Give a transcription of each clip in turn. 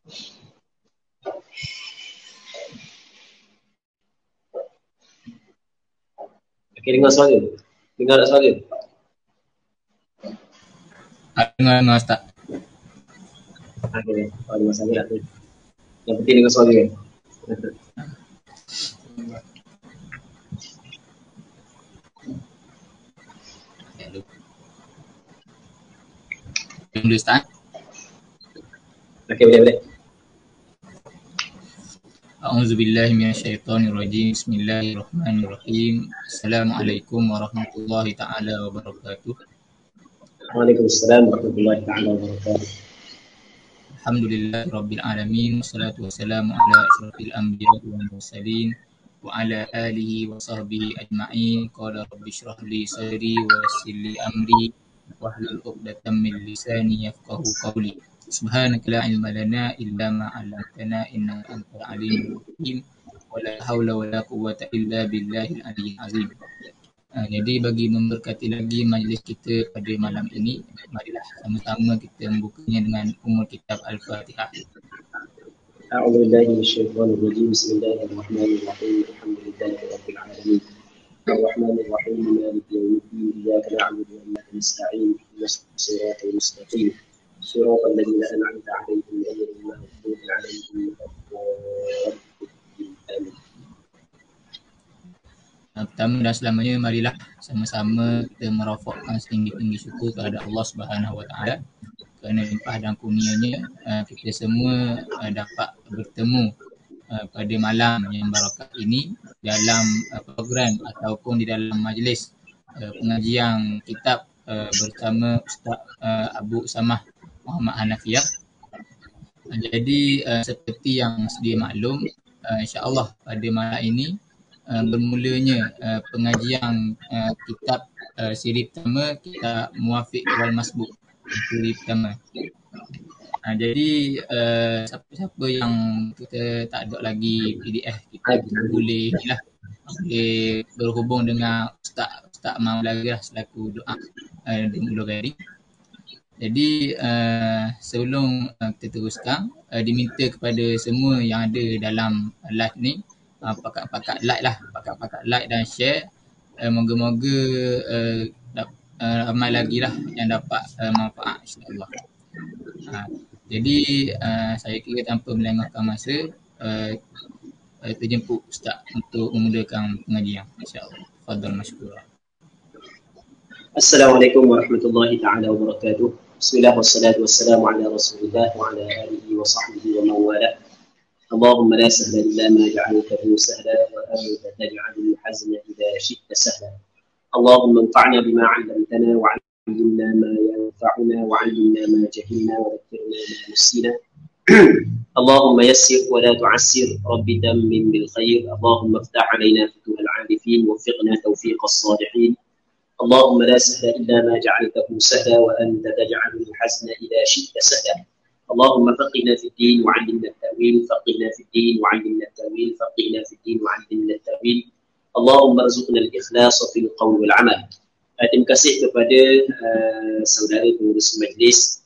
Okey, dengar suara. Dengar tak suara? Dengar Ustaz. Okey, ada masalah tak tu. Yang penting dengar suara. Boleh Ustaz? Okey, boleh. A'udzubillahi minasyaitonirrajim. Bismillahirrahmanirrahim. Assalamualaikum warahmatullahi taala wabarakatuh. Waalaikumsalam warahmatullahi taala wabarakatuh. Alhamdulillahi rabbil alamin. Wassalatu wassalamu ala asyrafil anbiya'i wal mursalin wa ala alihi wa sahbihi ajma'in. Qala rabbi shrah li sadri wa yassir li amri wahlul 'uqdatam min lisani yafqahu qawli. Subhanaka la ilma lana illa ma 'allamtana innaka antal alimul hakim. Wa la haula wa la quwwata illa billahil aliyyil azim. Jadi bagi memberkati lagi majlis kita pada malam ini, marilah sama-sama kita membukanya dengan umul kitab Al-Fatihah. A'udzubillahi minasyaitonir rajim. Bismillahirrahmanirrahim. Alhamdulillahi rabbil alamin. Ar-Rahmanir Rahim. Maliki yaumiddin. Iyyaka na'budu wa iyyaka nasta'in. Ihdinas siratal mustaqim. Siratal ladzina an'amta 'alaihim ghairil maghdubi 'alaihim waladdallin. Pertama dan selamanya, marilah sama-sama kita merafakkan setinggi-tinggi syukur kepada Allah Subhanahu Wa Taala kerana limpah dan kurnianya kita semua dapat bertemu pada malam yang barakat ini dalam program ataupun di dalam majlis pengajian kitab bersama Ustaz Abu Samah Muhammad Hanafiah. Jadi seperti yang sedia maklum, insya-Allah pada malam ini bermulanya pengajian kitab siri pertama, kitab Muwafiq wal Masbuk, siri pertama. Jadi siapa yang kita tak ada lagi PDF kita boleh berhubung dengan Ustaz Maulana selaku doa Dulu Gadi. Jadi sebelum kita teruskan, diminta kepada semua yang ada dalam live ni pakat-pakat like dan share. Moga-moga ramai lagi lah yang dapat manfaat, insya-Allah. Jadi saya kira tanpa melengahkan masa, terjemput Ustaz untuk memulakan pengajian, insya-Allah. Fadhal masykurah. Assalamualaikum warahmatullahi taala wabarakatuh. Bismillah wassalatu wassalamu ala Rasulillah wa ala alihi wa sahbihi wa man wala. اللهم لا سهل إلا ما جعلته سهلا وأنت تجعل الحزن إذا شئت سهلا. اللهم انفعنا بما علمتنا وعلمنا ما ينفعنا وعلمنا ما جهلنا وذكرنا ما نسينا. اللهم يسر ولا تعسر، رب تمم بالخير. اللهم افتح علينا فتوح العارفين ووفقنا توفيق الصالحين. اللهم لا سهل إلا ما جعلته سهلا وأنت تجعل الحزن إذا شئت سهلا. اللهم فقهنا في الدين وعلمنا التأويل، فقهنا في الدين وعلمنا التأويل، فقهنا في الدين وعلمنا التأويل. اللهم ارزقنا الإخلاص في القول والعمل. Terima kasih kepada saudara pengurus majlis,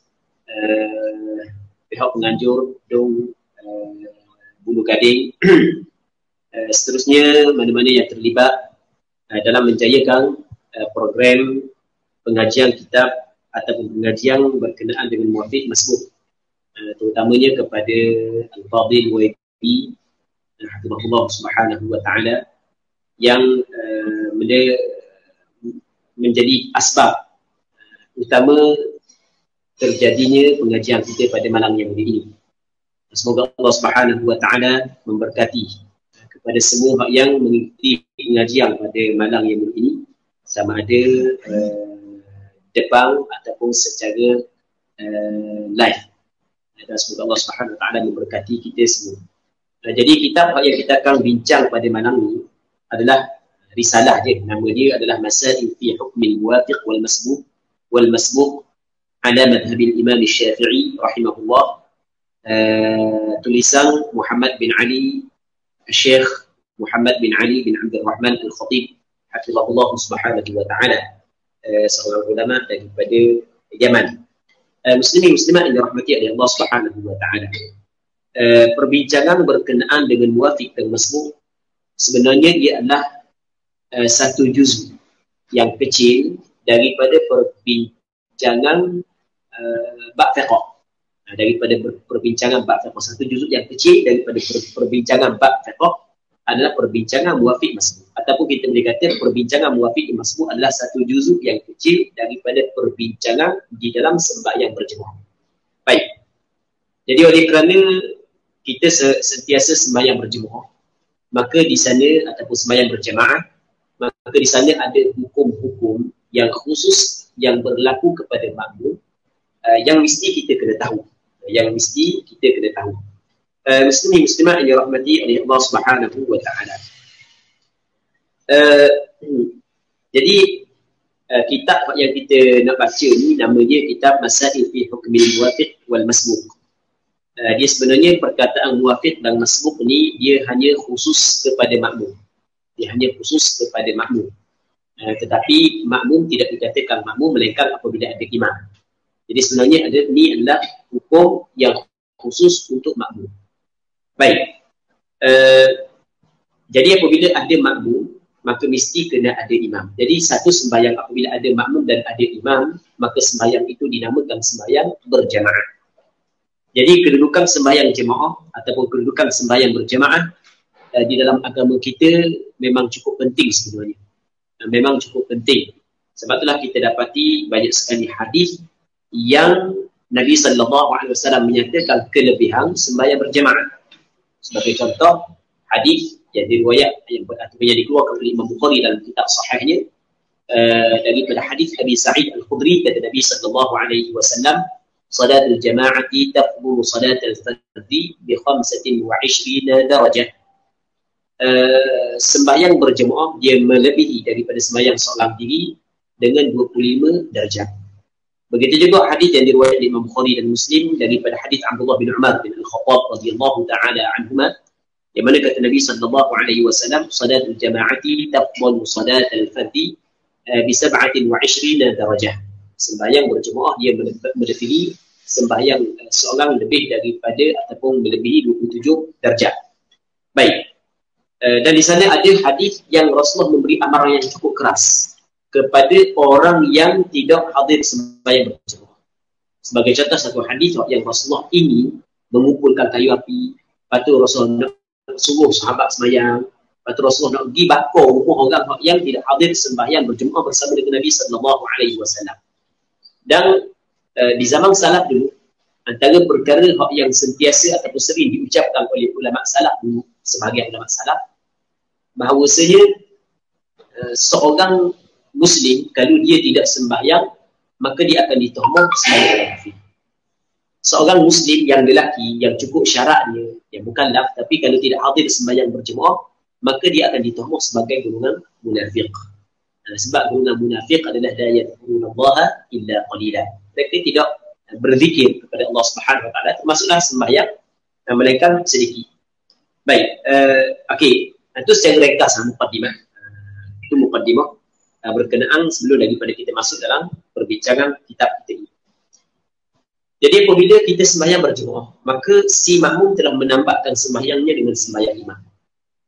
pihak penganjur Dong Bulu Gading, seterusnya mana-mana yang terlibat dalam menjayakan program pengajian kitab ataupun pengajian berkenaan dengan Muwafiq Masbuk, terutamanya kepada Al-Fadhil YB hafizahullah subhanahu wa ta'ala yang menjadi asbab utama terjadinya pengajian kita pada malam yang ini. Semoga Allah Subhanahu wa ta'ala memberkati kepada semua yang mengikuti pengajian pada malam yang ini, sama ada depan ataupun secara live. Dan semoga Allah Subhanahu wa ta'ala memberkati kita semua. Jadi kitab yang kita akan bincang pada malam ini adalah risalah dia. Nama dia adalah Masail fi Hukmil Muwafiq wal Masbuk ala madhhabil Imam Syafi'i rahimahullah. Tulisan Muhammad bin Ali, Syekh Muhammad bin Ali bin Abdul Rahman Al-Khatib hafizahullah subhanahu wa ta'ala, seorang ulama daripada Yaman. Muslimin muslimat yang dirahmati oleh Allah Subhanahu wa ta'ala. perbincangan berkenaan dengan muwafiq dan masbuk sebenarnya ia adalah satu juz yang kecil daripada perbincangan bab fiqh. Daripada perbincangan bab fiqh, satu juz yang kecil daripada perbincangan bab fiqh adalah perbincangan muwafiq masbuk, ataupun kita boleh kata perbincangan muwafiq masbuk adalah satu juz yang kecil daripada perbincangan di dalam sembahyang berjemaah. Baik. Jadi oleh kerana kita sentiasa sembahyang berjemaah, maka di sana ataupun sembahyang berjemaah, maka di sana ada hukum-hukum yang khusus yang berlaku kepada makmum yang mesti kita kena tahu. Muslimin muslimat yang dirahmati oleh Allah Subhanahu wa taala. Jadi kitab yang kita nak baca ni namanya kitab Masail fi Hukmil Muwafiq wal Masbuk. Dia sebenarnya perkataan muwafiq dan masbuk ni dia hanya khusus kepada makmum. Tetapi makmum tidak dikatakan makmum melainkan apabila ada imam. Jadi sebenarnya ni adalah hukum yang khusus untuk makmum. Baik. Jadi apabila ada makmum, maka mesti kena ada imam. Jadi satu sembahyang apabila ada makmum dan ada imam, maka sembahyang itu dinamakan sembahyang berjamaah. Jadi kedudukan sembahyang jemaah ataupun kedudukan sembahyang berjemaah di dalam agama kita memang cukup penting sebenarnya. Memang cukup penting. Sebab itulah kita dapati banyak sekali hadis yang Nabi SAW menyatakan kelebihan sembahyang berjemaah. Sebagai contoh, hadis yang diriwayat yang dikeluarkan oleh Imam Bukhari dalam kitab sahihnya daripada hadis Abi Sa'id Al-Khudri, kata Nabi SAW, salatul jama'ati tafdulu salatul fardhi bi 25 darajah. Sembahyang berjemaah dia melebihi daripada sembahyang seorang diri dengan 25 darjah. Begitu juga hadis yang diriwayatkan Imam Bukhari dan Muslim daripada hadis Abdullah bin Umar bin Al-Khattab radhiyallahu taala anhuma, yang mana kata Nabi sallallahu alaihi wasallam, salatul jama'ati tafdulu salatul fardhi bi 27 darajah. Sembahyang berjemaah dia melebihi sembahyang seorang lebih daripada ataupun melebihi 27 darjah. Baik. Dan di sana ada hadis yang Rasulullah memberi amaran yang cukup keras kepada orang yang tidak hadir sembahyang berjemaah. Sebagai contoh satu hadis yang Rasulullah ingin mengumpulkan kayu api, lepas tu Rasulullah nak suruh sahabat sembahyang, lepas tu Rasulullah nak pergi bakar rumah orang yang tidak hadir sembahyang berjemaah bersama dengan Nabi sallallahu alaihi wasallam. Dan di zaman salaf dulu, antara perkara yang sentiasa ataupun sering diucapkan oleh ulama salaf dulu, sebahagian ulama salaf, bahawasanya seorang Muslim kalau dia tidak sembahyang, maka dia akan dituhmah sebagai kafir. Seorang Muslim yang lelaki yang cukup syaratnya, yang mukallaf, tapi kalau tidak hadir sembahyang berjemaah, maka dia akan dituhmah sebagai golongan munafik. Sebab golongan munafik adalah la yadhkurunallaha illa qalila. Mereka tidak berzikir kepada Allah Subhanahu wa taala, termasuklah sembahyang melainkan sedikit. Baik, okey, itu secara ringkas mukadimah. Itu mukadimah berkenaan sebelum daripada kita masuk dalam perbincangan kitab kita ini. Jadi apabila kita sembahyang berjemaah, maka si makmum telah menambahkan sembahyangnya dengan sembahyang imam.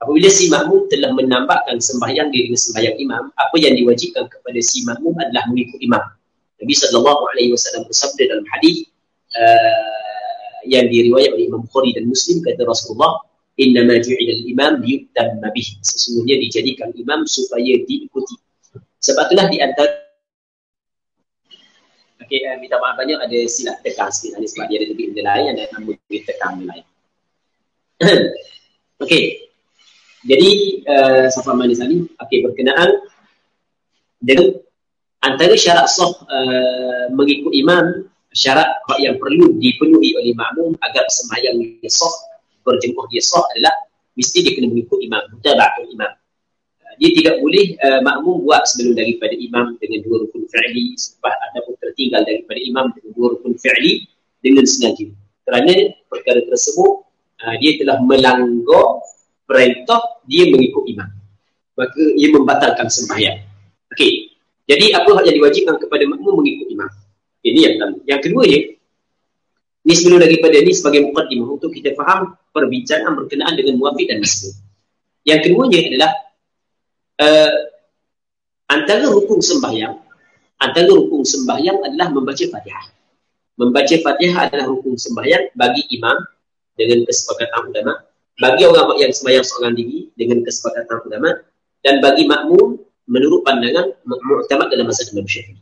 Apabila si makmum telah menambahkan sembahyang dia dengan sembahyang imam, apa yang diwajibkan kepada si makmum adalah mengikut imam. Nabi SAW bersabda dalam hadis yang diriwayatkan oleh Imam Bukhari dan Muslim, kata Rasulullah, innama ju'ila al-imam liyutamma bih. Sesungguhnya dijadikan imam supaya diikuti. Sebab itulah di antara minta maaf banyak ada silap tekan sikit tadi sebab dia ada lebih benda lain, ada nama boleh tekan benda lain. Okey. Jadi siapa manis tadi? Okey, berkenaan dengan antara syarat sah mengikut imam, syarat yang perlu dipenuhi oleh makmum agar sembahyang dia sah, berjemaah dia sah adalah mesti dia kena mengikut imam, mutaba'atul imam. Dia tidak boleh makmum buat sebelum daripada imam dengan dua rukun fi'li, sebab ataupun tertinggal daripada imam dengan dua rukun fi'li dengan sengaja. Kerana perkara tersebut dia telah melanggar perintah dia mengikut imam, maka ia membatalkan sembahyang. Okey. Jadi apa yang diwajibkan kepada makmum mengikut imam? Ini yang pertama. Yang kedua dia, Ini sebelum daripada ini sebagai muqaddimah untuk kita faham perbincangan berkenaan dengan muwafiq dan masbuk. Yang keduanya adalah antara rukun sembahyang adalah membaca Fatihah. Membaca Fatihah adalah rukun sembahyang bagi imam dengan kesepakatan ulama, bagi orang yang sembahyang seorang diri dengan kesepakatan ulama, dan bagi makmum menurut pandangan mu'tamad dalam mazhab Imam Syafi'i.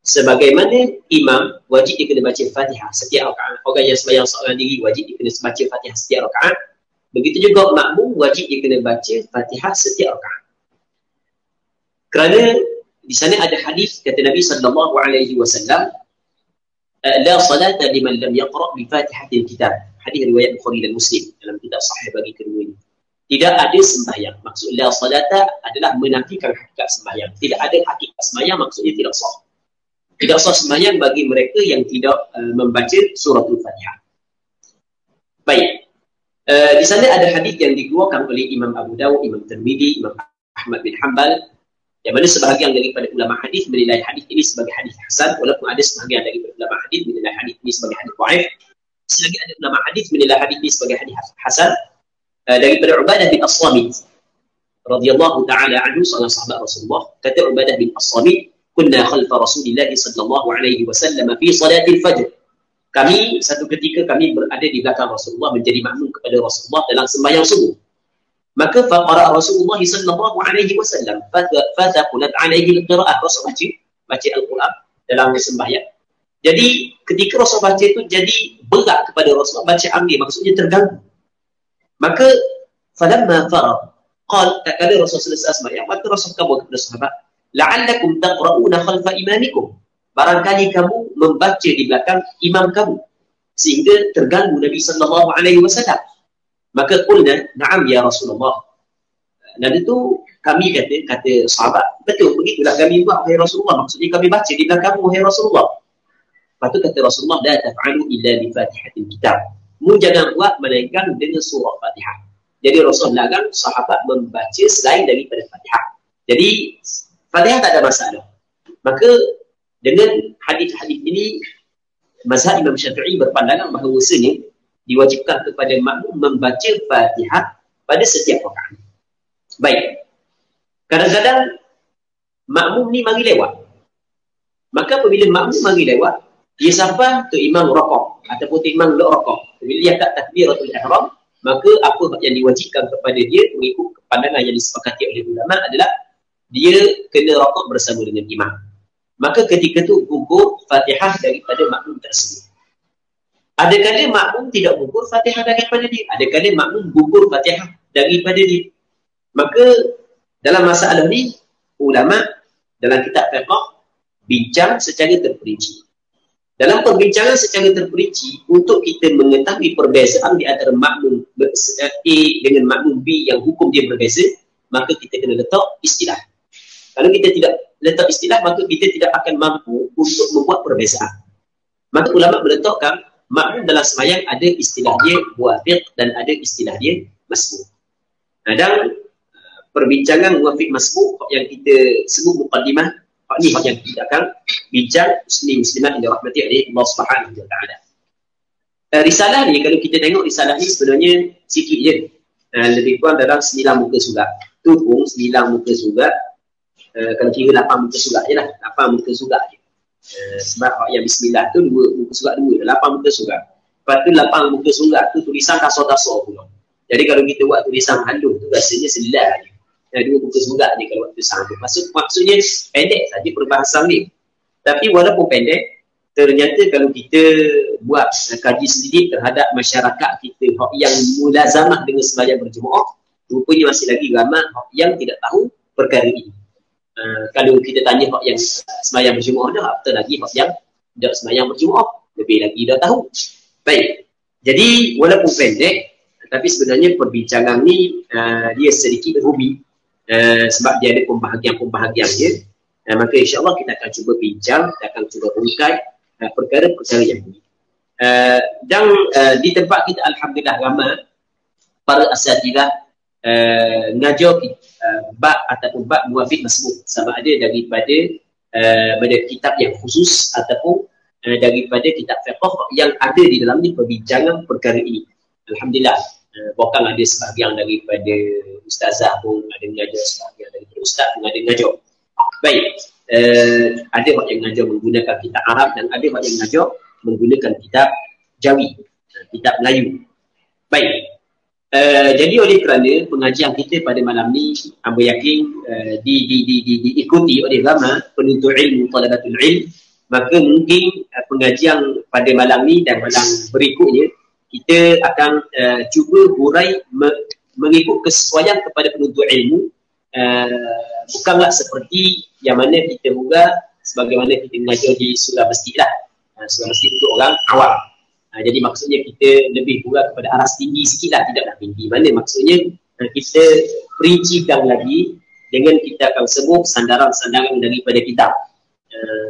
Sebagaimana imam wajib dia kena baca Fatihah setiap rakaat, orang yang sembahyang seorang diri wajib dia kena baca Fatihah setiap rakaat, begitu juga makmum wajib dia kena baca Fatihah setiap rakaat. Kerana di sana ada hadis kata Nabi sallallahu alaihi wasallam, la salata liman lam yaqra bi Fatihatil Kitab. Hadis riwayat Bukhari dan Muslim dalam kitab sahih bagi kedua ini. Tidak ada sembahyang. Maksud la salata adalah menafikan hakikat sembahyang. Tidak ada hakikat sembahyang, maksudnya tidak sah. Tidak sah sembahyang bagi mereka yang tidak membaca suratul Fatihah. Baik. Di sana ada hadis yang dikeluarkan oleh Imam Abu Dawud, Imam Tirmidzi, Imam Ahmad bin Hanbal, yang mana sebahagian daripada ulama hadis menilai hadis ini sebagai hadis hasan, walaupun ada sebahagian daripada ulama hadis menilai hadis ini sebagai hadis dhaif. Selagi ada ulama hadis menilai hadis ini sebagai hadis hasan, daripada Ubadah bin As-Samit radhiyallahu taala anhu, seorang sahabat Rasulullah. Kata Ubadah bin As-Samit, kunna khalfa Rasulillah sallallahu alaihi wasallam fi salatil fajr. Kami satu ketika kami berada di belakang Rasulullah, menjadi makmum kepada Rasulullah dalam sembahyang subuh. Maka faqara Rasulullah sallallahu alaihi wasallam fataqulat alaihi al-qira'ah. Rasul baca Al-Quran dalam sembahyang. Jadi ketika Rasul baca itu jadi berat kepada Rasulullah baca ambil, maksudnya terganggu. Maka falamma faragha qala, tak kala Rasul selesai sembahyang, maka Rasul kata kepada sahabat, la'allakum taqra'una khalfa imamikum. Barangkali kamu membaca di belakang imam kamu sehingga terganggu Nabi sallallahu alaihi wasallam. Maka qulna na'am ya Rasulullah. Dan itu kami kata sahabat, betul, begitulah kami buat wahai Rasulullah, maksudnya kami baca di belakang wahai Rasulullah. Lepas tu kata Rasulullah, la taf'alu illa bi Fatihatil Kitab. Mu jangan buat melainkan dengan surah Fatihah. Jadi Rasul larang sahabat membaca selain daripada Fatihah. Jadi Fatihah tak ada masalah. Maka dengan hadis-hadis ini mazhab Imam Syafi'i berpandangan bahawasanya diwajibkan kepada makmum membaca Fatihah pada setiap rakaat. Baik. Kadang-kadang makmum ni mari lewat. Maka apabila makmum mari lewat, dia sampai tu imam rakaat ataupun tu imam rakaat. Bila dia tak takbiratul ihram, maka apa yang diwajibkan kepada dia mengikut pandangan yang disepakati oleh ulama adalah dia kena rakaat bersama dengan imam. Maka ketika tu gugur Fatihah daripada makmum tersebut. Ada-kala makmum tidak gugur Fatihah daripada dia. Ada-kala makmum gugur Fatihah daripada dia. Maka dalam masalah ni, ulama dalam kitab fiqh bincang secara terperinci. Dalam perbincangan secara terperinci, untuk kita mengetahui perbezaan di antara makmum A dengan makmum B yang hukum dia berbeza, maka kita kena letak istilah. Kalau kita tidak letak istilah, maka kita tidak akan mampu untuk membuat perbezaan. Maka ulama meletakkan makmum dalam sembahyang ada istilah dia muwafiq dan ada istilah dia masbuk. Nah, dan perbincangan muwafiq masbuk yang kita sebut muqaddimah, ini yang kita akan bincang muslimat yang dirahmati oleh Allah Subhanahu wa taala. Risalah ni, kalau kita tengok risalah ni sebenarnya sikit je. Lebih kurang dalam 9 muka surat. Tu pun 9 muka surat. Kalau kira 8 muka surat je lah. 8 muka surat je. Sebab yang bismillah tu 2 muka surat 2, 8 muka surat. Lepas tu 8 muka surat tu tulisan kasar-kasar pula. Jadi kalau kita buat tulisan halus tu rasanya selai je. 2 muka surat ni kalau buat tulisan tu. Maksudnya pendek saja perbahasan ni. Tapi walaupun pendek, ternyata kalau kita buat kaji sendiri terhadap masyarakat kita yang mulazamah dengan sembahyang berjemaah, rupanya masih lagi ramai yang tidak tahu perkara ini. Kalau kita tanya hak yang sembahyang berjemaah dah, apatah lagi hak yang tidak sembahyang berjemaah, lebih lagi dah tahu. Baik. Jadi walaupun pendek, tapi sebenarnya perbincangan ni dia sedikit rumit sebab dia ada pembahagian-pembahagian dia. Maka insya-Allah kita akan cuba bincang, kita akan cuba rungkai perkara-perkara yang ini. Dan di tempat kita alhamdulillah ramai para asatidzah ngajar bab ataupun bab muwafiq masbuk, sama ada daripada pada kitab yang khusus ataupun daripada kitab fiqh yang ada di dalam ni perbincangan perkara ini. Alhamdulillah, bukan ada sebahagian daripada ustazah pun ada mengajar, sebahagian daripada ustaz pun ada mengajar. Baik, ada orang yang mengajar menggunakan kitab Arab dan ada orang yang mengajar menggunakan kitab Jawi, kitab Melayu. Baik, jadi oleh kerana pengajian kita pada malam ni, Amba yakin diikuti oleh ramai penuntut ilmu, talabatul ilm, maka mungkin pengajian pada malam ni dan malam berikutnya kita akan cuba hurai mengikut kesesuaian kepada penuntut ilmu, bukanlah seperti yang mana kita hurai sebagaimana kita mengajar di surah masjid lah. Surah masjid untuk orang awam. Jadi maksudnya kita lebih hurai kepada aras tinggi sikit lah, tidaklah tinggi. Mana maksudnya kita perincikan lagi dengan kita akan sebut sandaran-sandaran daripada kitab.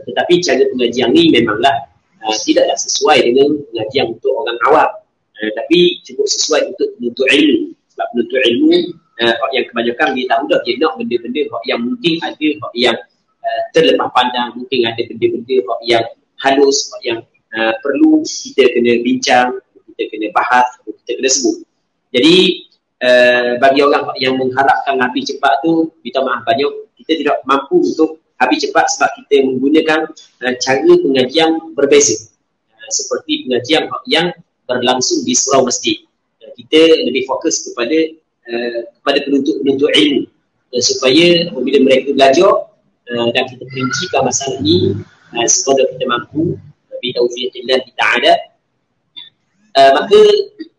Tetapi cara pengajian ni memanglah tidaklah sesuai dengan pengajian untuk orang awam, tapi cukup sesuai untuk penuntut ilmu. Sebab penuntut ilmu yang kebanyakan dia tahu dah, dia nak benda-benda yang mungkin ada yang terlepas pandang, mungkin ada benda-benda yang halus, yang perlu kita kena bincang, kita kena bahas, kita kena sebut. Jadi bagi orang yang mengharapkan habis cepat tu, minta maaf banyak, kita tidak mampu untuk habis cepat sebab kita menggunakan cara pengajian berbeza. Seperti pengajian yang berlangsung di surau masjid. Kita lebih fokus kepada penuntut ilmu, supaya apabila mereka belajar dan kita perincikan masalah ini sekadar kita mampu, bitaufiqillah ta'ala, maka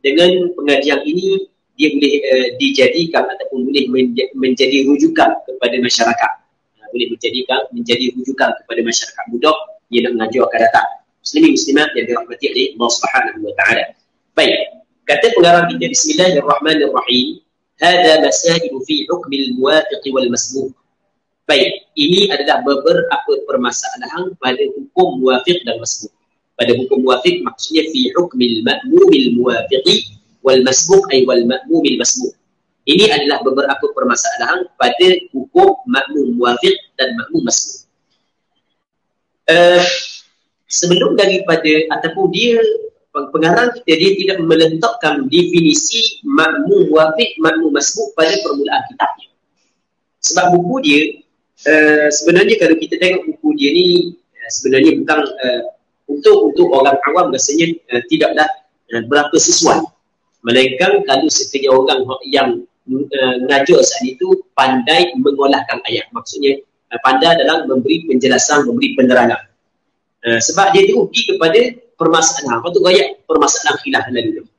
dengan pengajian ini dia boleh dijadikan ataupun boleh menjadi rujukan kepada masyarakat, boleh menjadi rujukan kepada masyarakat muda yang nak mengajar akan datang, muslimin muslimat yang dirahmati oleh Allah Subhanahu wa taala. Baik, kata pengarang kita, bismillahirrahmanirrahim, hadza masailu fi hukm al-muwafiq wal masbuq. Baik, ini adalah beberapa permasalahan pada hukum muwafiq dan masbuq. Pada hukum muwafiq maksudnya fi hukmil ma'mumil muwafiqi wal masbuq ay wal ma'mumil masbuq. Ini adalah beberapa permasalahan pada hukum makmum muwafiq dan makmum masbuq. Sebelum daripada ataupun dia pengarang kita, dia tidak meletakkan definisi makmum muwafiq, makmum masbuq pada permulaan kitabnya. Sebab buku dia sebenarnya kalau kita tengok buku dia ni sebenarnya bukan untuk orang awam rasanya tidaklah berapa sesuai. Melainkan kalau sekiranya orang yang mengajar saat itu pandai mengolahkan ayat, maksudnya pandai dalam memberi penjelasan, memberi penerangan. Sebab dia terugi kepada permasalahan, apa tu ayat permasalahan khilaf lalu.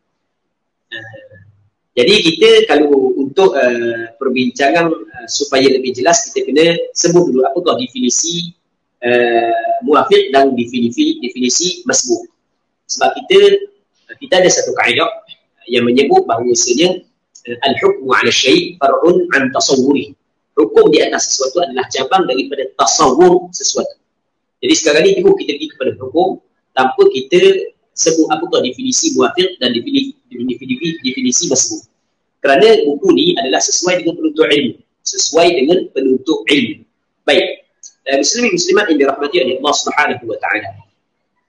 Jadi kita kalau untuk perbincangan supaya lebih jelas, kita kena sebut dulu apakah definisi muwafiq dan definisi masbuq. Sebab kita ada satu kaedah yang menyebut bahawasanya al-hukmu 'ala syai' far'un 'an tasawwuri. Hukum di atas sesuatu adalah cabang daripada tasawwur sesuatu. Jadi sekarang ni kita pergi kepada hukum tanpa kita sebut apakah definisi muwafiq dan definisi masbuq. Kerana buku ni adalah sesuai dengan penuntut ilmu. Baik, muslimin muslimat yang dirahmati oleh Allah Subhanahu wa taala.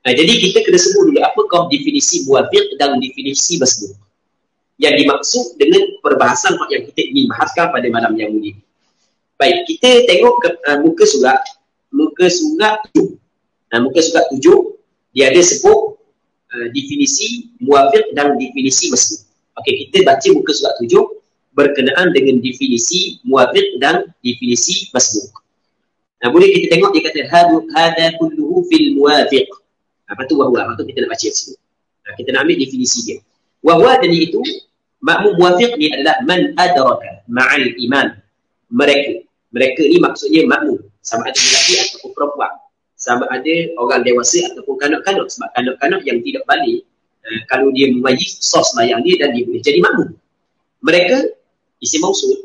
Jadi kita kena sebut dulu apakah definisi muwafiq dan definisi masbuq. Yang dimaksud dengan perbahasan yang kita ingin bahaskan pada malam yang mulia. Baik, kita tengok ke muka surat 7. Muka surat 7 dia ada sebut definisi muwafiq dan definisi masbuq. Okey, kita baca muka surat 7 berkenaan dengan definisi muwafiq dan definisi masbuq. Boleh kita tengok dia kata hada kulluhu fil muwafiq. Apa tu wahwa? Apa tu kita nak baca di sini. Kita nak ambil definisi dia. Wahwa dan itu makmum muwafiq ni adalah man adraka ma'al imam. Mereka ni maksudnya makmum, sama ada lelaki ataupun perempuan, sama ada orang dewasa ataupun kanak-kanak. Sebab kanak-kanak yang tidak balik, kalau dia memayyiz sah sembahyang dia dan dia boleh jadi makmum. Mereka isim mausul,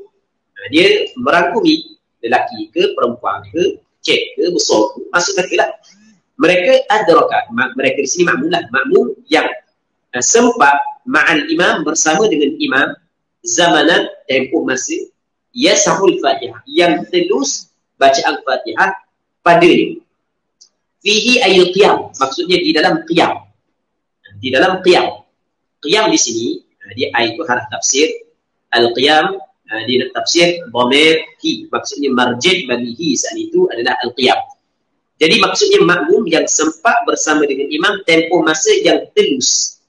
dia merangkumi lelaki ke perempuan ke kecil ke besar ke, maksud mereka lah. Mereka adraka, mereka di sini makmum lah, makmum yang sempat ma'al imam, bersama dengan imam, zamanan tempoh masa, yasahul fatihah, yang telus bacaan fatihah padanya. Fihi ayil qiyam, maksudnya di dalam qiyam. Di dalam qiyam. Qiyam di sini, dia ay itu harf tafsir. Al-qiyam, dia tafsir dhamir hi, maksudnya marji' bagi hi saat itu adalah al-qiyam. Jadi maksudnya makmum yang sempat bersama dengan imam tempoh masa yang telus.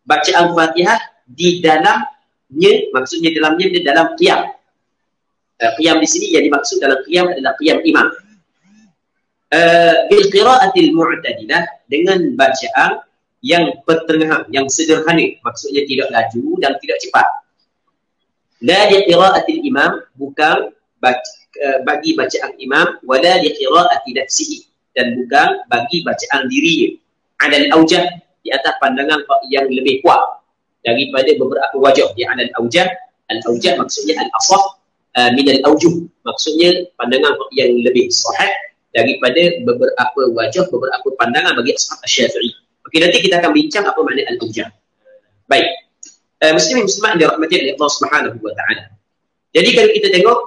Baca Al-Fatihah di dalamnya, maksudnya dalamnya di dalam qiyam. Qiyam di sini yang dimaksud dalam qiyam adalah qiyam imam. Bil qira'atil mu'tadilah, dengan bacaan yang pertengahan, yang sederhana, maksudnya tidak laju dan tidak cepat. La li qira'atil imam, bukan bagi bacaan imam, wala li qira'ati nafsihi, dan bukan bagi bacaan dirinya. Adal aujah, di atas pandangan yang lebih kuat daripada beberapa wajah. Di adal aujah, al-aujah maksudnya al-asah min al-aujuh, maksudnya pandangan yang lebih sahih daripada beberapa wajah, beberapa pandangan bagi ashab Syafi'i. Okey, nanti kita akan bincang apa makna al-aujah. Baik. Muslimin muslimat yang dirahmati oleh Allah Subhanahu wa taala. Jadi kalau kita tengok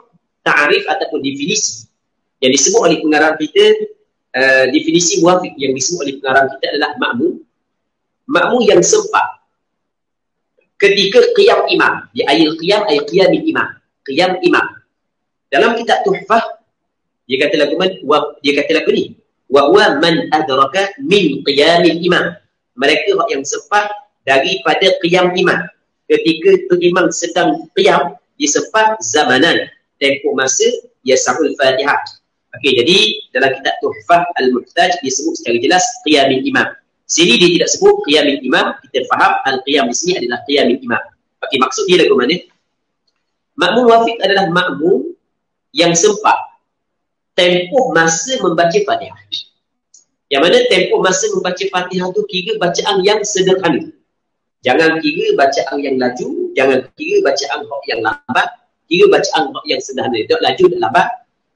ta'arif ataupun definisi yang disebut oleh pengarang kita, definisi muwafiq yang disebut oleh pengarang kita adalah makmum. Makmum yang sempat ketika qiyam imam. Di ayat qiyam, ayat qiyamil imam. Qiyam imam. Dalam kitab Tuhfah dia kata lagu ni, wa huwa man adraka min qiyamil imam. Mereka yang sempat daripada qiyam imam. Ketika imam sedang qiyam, dia sempat zamanan, tempoh masa yasahul Fatihah. Okey, jadi dalam kitab Tuhfah Al-Muhtaj disebut secara jelas qiyamil imam. Sini dia tidak sebut qiyamil imam, kita faham al-qiyam di sini adalah qiyamil imam. Okey, maksud dia lagu mana? Makmum wafiq adalah makmum yang sempat tempoh masa membaca Fatihah. Yang mana tempoh masa membaca Fatihah tu kira bacaan yang sederhana. Jangan kira bacaan yang laju, jangan kira bacaan yang lambat, kira bacaan yang sederhana. Tak laju, tak lambat.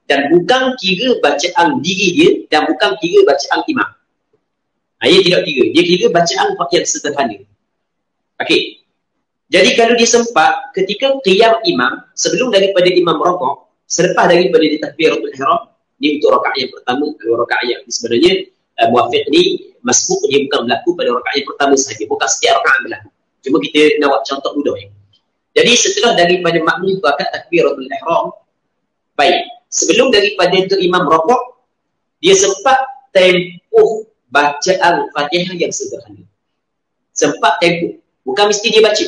Dan bukan kira bacaan diri dia, dan bukan kira bacaan imam. Dia tidak kira. Dia kira bacaan yang sederhana. Okey. Jadi kalau dia sempat ketika qiyam imam, sebelum daripada imam rakaat, selepas daripada di takbiratul ihram, ni untuk rakaat yang pertama. Kalau rakaat yang sebenarnya muwafiq ni masbuk, dia bukan berlaku pada rakaat yang pertama sahaja, bukan setiap rakaat berlaku. Cuma kita nak buat contoh mudah ya. Jadi setelah daripada makmum rakaat takbiratul ihram, baik, sebelum daripada itu imam rakaat, dia sempat tempoh bacaan Fatihah yang sederhana. Sempat tempoh, bukan mesti dia baca.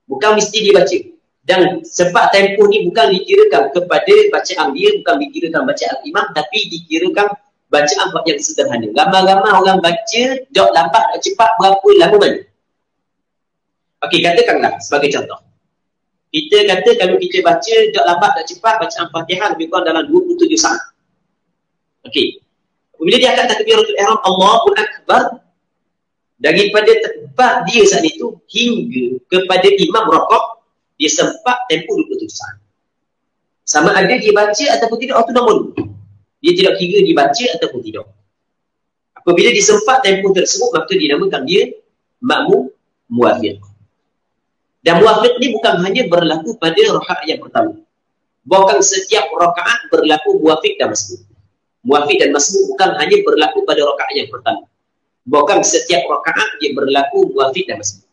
Bukan mesti dia baca. Dan sebab tempoh ni bukan dikirakan kepada bacaan dia, bukan dikirakan bacaan imam, tapi dikirakan bacaan yang sederhana. Ramai-ramai orang baca, tak lambat, tak cepat, berapa lama mana. Okey, katakanlah sebagai contoh. Kita kata kalau kita baca, tak lambat, tak cepat, bacaan Fatihah lebih kurang dalam 27 saat. Okey. Bila dia akan takbiratul ihram, Allahu Akbar, daripada tempat dia saat itu hingga kepada imam rakaat, dia sempat tempoh 27 saat. Sama ada dia baca ataupun tidak, itu nombor 2. Dia tidak kira dia baca ataupun tidak. Apabila dia sempat tempoh tersebut, maka dinamakan dia makmum muwafiq. Dan muwafiq ni bukan hanya berlaku pada rakaat yang pertama. Bukan setiap rakaat berlaku muwafiq dan masbuk. Muwafiq dan masbuk bukan hanya berlaku pada rakaat yang pertama. Bukan setiap rakaat dia berlaku muwafiq dan masbuk.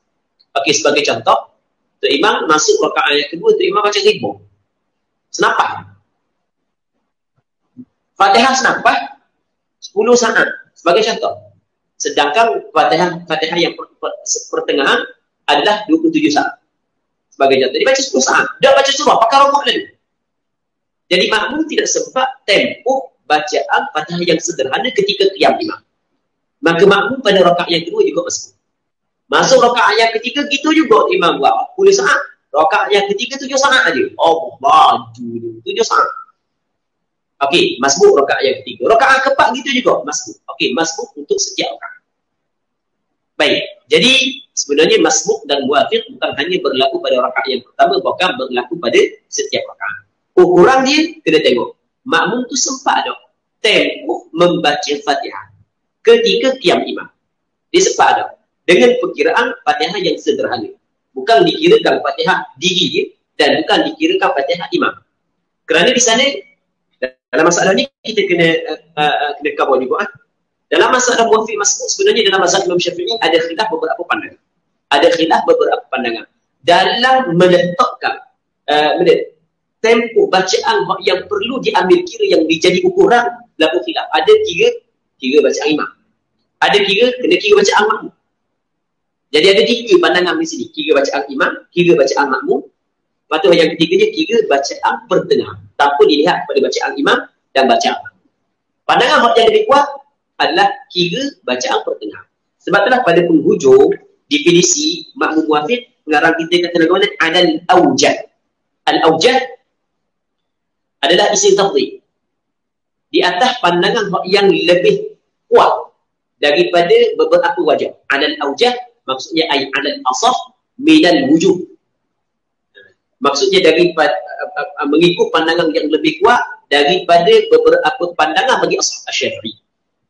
Okey, sebagai contoh, Tok Imam masuk rakaat yang kedua, Tok Imam baca ribut. Senapah. Fatihah senapah 10 saat. Sebagai contoh. Sedangkan Fatihah yang pertengahan adalah 27 saat. Sebagai contoh. Dia baca 10 saat. Dia baca surah, pakai rokok dulu. Jadi makmum tidak sempat tempoh bacaan Fatihah yang sederhana ketika qiyam imam. Maka makmum pada rakaat yang kedua juga masuk. Masuk rakaat yang ketiga, gitu juga imam buat 10 saat. Rakaat yang ketiga 7 saat aja. Oh, baju 7 saat. Okey, masbuk rakaat yang ketiga. Rakaat keempat gitu juga masbuk. Okey, masbuk untuk setiap rakaat. Baik. Jadi sebenarnya masbuk dan muwafiq bukan hanya berlaku pada rakaat yang pertama, bahkan berlaku pada setiap rakaat. Ukuran dia kena tengok. Makmum tu sempat ada tempoh membaca Fatihah ketika qiyam imam. Dia sempat ada dengan perkiraan Fatihah yang sederhana. Bukan dikirakan Fatihah diri dia dan bukan dikirakan Fatihah imam. Kerana di sana Dalam masalah ni kita kena cover juga. Dalam masalah muwafiq masbuk, sebenarnya dalam mazhab Imam Syafi'i ada khilaf beberapa pandangan. Ada khilaf beberapa pandangan dalam meletakkan tempoh bacaan yang perlu diambil kira yang dijadi ukuran berlaku khilaf. Ada kira bacaan imam. Ada kena kira bacaan makmum. Jadi ada 3 pandangan di sini. Kira bacaan imam, kira bacaan makmum. Lepas tu yang ketiganya kira bacaan pertengahan. Tanpa dilihat pada bacaan imam dan bacaan makmum. Pandangan yang lebih kuat adalah kira bacaan pertengahan. Sebab itulah pada penghujung definisi makmum muwafiq, pengarang kita kata bagaimana al-aujah. Al-aujah adalah isim tafdhil. Di atas pandangan yang lebih kuat daripada beberapa wajah. Al-aujah maksudnya ay al-asaf minal wujud. Maksudnya daripada mengikut pandangan yang lebih kuat daripada beberapa pandangan bagi ashab Asy-Syafi'i.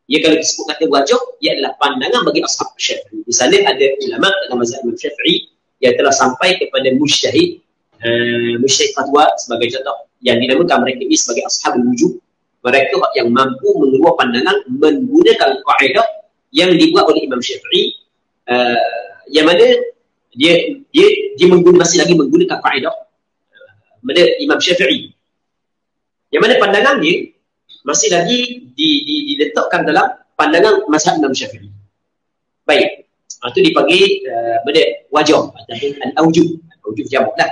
Ya, kalau disebut kata wajah, ia adalah pandangan bagi ashab Syafi'i. Misalnya ada ulama dalam mazhab Imam Syafi'i yang telah sampai kepada mujtahid fatwa sebagai contoh, yang dinamakan mereka ini sebagai ashabul wujud. Mereka yang mampu mengeluar pandangan menggunakan kaedah yang dibuat oleh Imam Syafi'i, yang mana dia masih lagi menggunakan kaedah Imam Syafi'i, yang mana pandangan dia masih lagi diletakkan dalam pandangan mazhab Imam Syafi'i. Baik, itu dipanggil wajah ataupun al-aujub. Al-aujub jamak lah.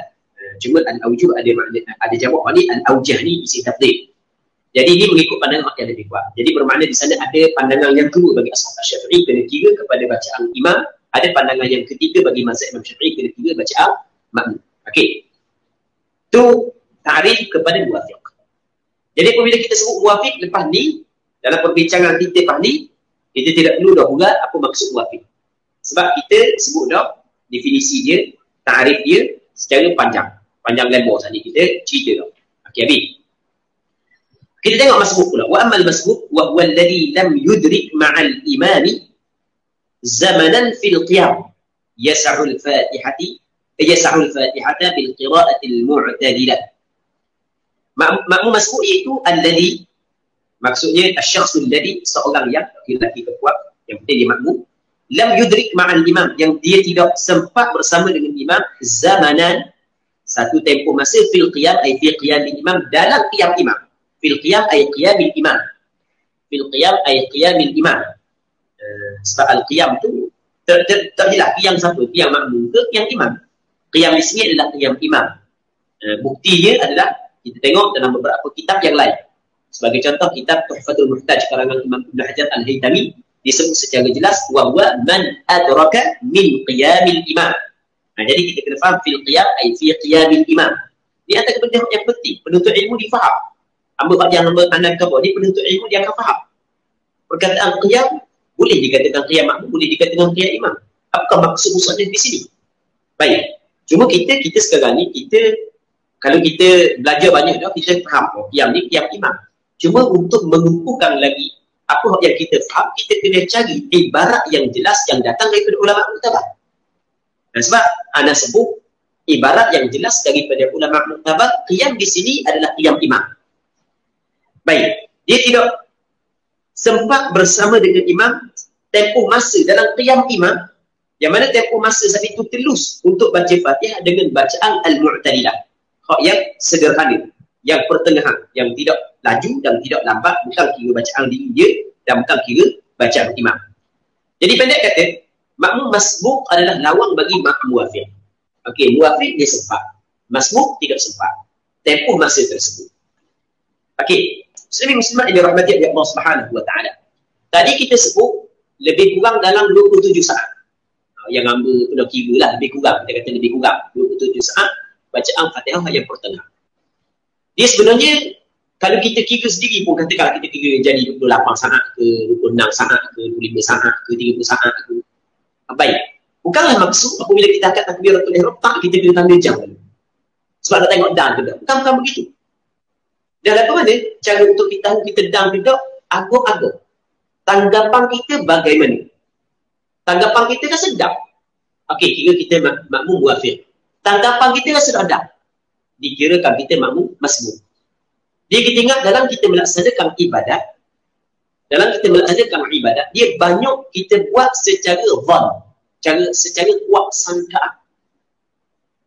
Cuma al-aujub ada jamak ni, al-aujah ni isi tafdhil. Jadi ini mengikut pandangan yang lebih kuat. Jadi bermakna di sana ada pandangan yang kedua bagi ashab Syafi'i kena kira kepada bacaan imam, ada pandangan yang ketiga bagi mazhab Imam Syafi'i kena kira bacaan makmum. Okey. Itu ta'rif kepada muwafiq. Jadi apabila kita sebut muwafiq lepas ni, dalam perbincangan kita lepas ni, kita tidak perlu dah buat apa maksud muwafiq. Sebab kita sebut dah definisi dia, ta'rif dia secara panjang lebar tadi kita cerita dah. Okey, habis. Kita tengok masbuk pula. Wa ammal masbuk wa huwa alladhi lam yudrik ma'al imami zamanan fil qiyam yas'u al-fatihata bil qira'ati al-mu'tadilah. Makmum masbuk iaitu alladhi, maksudnya asy-syakhsul ladhi, seorang yang lelaki kuat, yang penting dia makmum, lam yudrik ma'al imam, yang dia tidak sempat bersama dengan imam zamanan, satu tempoh masa, fil qiyam ay fi qiyamil imam, dalam qiyam imam. Fil qiyam ay qiyamil imam. Fil qiyam ay qiyamil imam. Sebab al-qiyam tu terjelas qiyam siapa? Qiyam makmum ke qiyam imam? Qiyam di sini adalah qiyam imam. Buktinya adalah kita tengok dalam beberapa kitab yang lain. Sebagai contoh kitab Tuhfatul Muhtaj karangan Imam Ibn Hajar Al-Haytami disebut secara jelas wa huwa man adraka min qiyamil imam. Jadi kita kena faham fil qiyam ay fi qiyamil imam. Ini antara benda yang penting, penuntut ilmu difaham. Hamba yang anda kata ni penuntut ilmu dia akan faham. Perkataan qiyam boleh dikatakan qiyam makmum, boleh dikatakan qiyam imam. Apakah maksud usulnya di sini? Baik. Cuma kita sekarang ni kalau kita belajar banyak dah, kita faham qiyam ni qiyam imam. Cuma untuk mengukuhkan lagi apa yang kita faham, kita kena cari ibarat yang jelas yang datang daripada ulama muktabar. Sebab anda sebut ibarat yang jelas daripada ulama muktabar, qiyam di sini adalah qiyam imam. Baik, dia tidak sempat bersama dengan imam tempoh masa dalam qiyam imam, yang mana tempoh masa saat itu telus untuk baca Fatihah dengan bacaan al-mu'tadilah, yang sederhana, yang pertengahan, yang tidak laju dan tidak lambat, bukan kira bacaan dia dan bukan kira bacaan imam. Jadi pendek kata, makmum masbuk adalah lawang bagi makmum muwafiq. Okey, muwafiq dia sempat, masbuk tidak sempat tempoh masa tersebut. Okey, Muslimin muslimat yang dirahmati oleh Allah Subhanahu wa taala. Tadi kita sebut lebih kurang dalam 27 saat. Yang hamba kena kira lah, lebih kurang, kita kata lebih kurang 27 saat bacaan Fatihah yang pertengahan. Dia sebenarnya kalau kita kira sendiri pun, katakanlah kita kira jadi 28 saat ke, 26 saat ke, 25 saat ke, 30 saat ke. Baik. Bukanlah maksud apabila kita akan takbiratul ihram tak kita kena tanda jam dulu. Sebab nak tengok dan ke tak. Bukan begitu. Dan bagaimana cara untuk kita tahu kita dan ke tak? Agak-agak. Tanggapan kita bagaimana? Tanggapan kita kan sedap. Okey, kira kita makmum muwafiq. Tanggapan kita kan sedap. Dikirakan kita makmum masbuk. Dia kita ingat dalam kita melaksanakan ibadat, dia banyak kita buat secara zon, secara kuat sangkaan.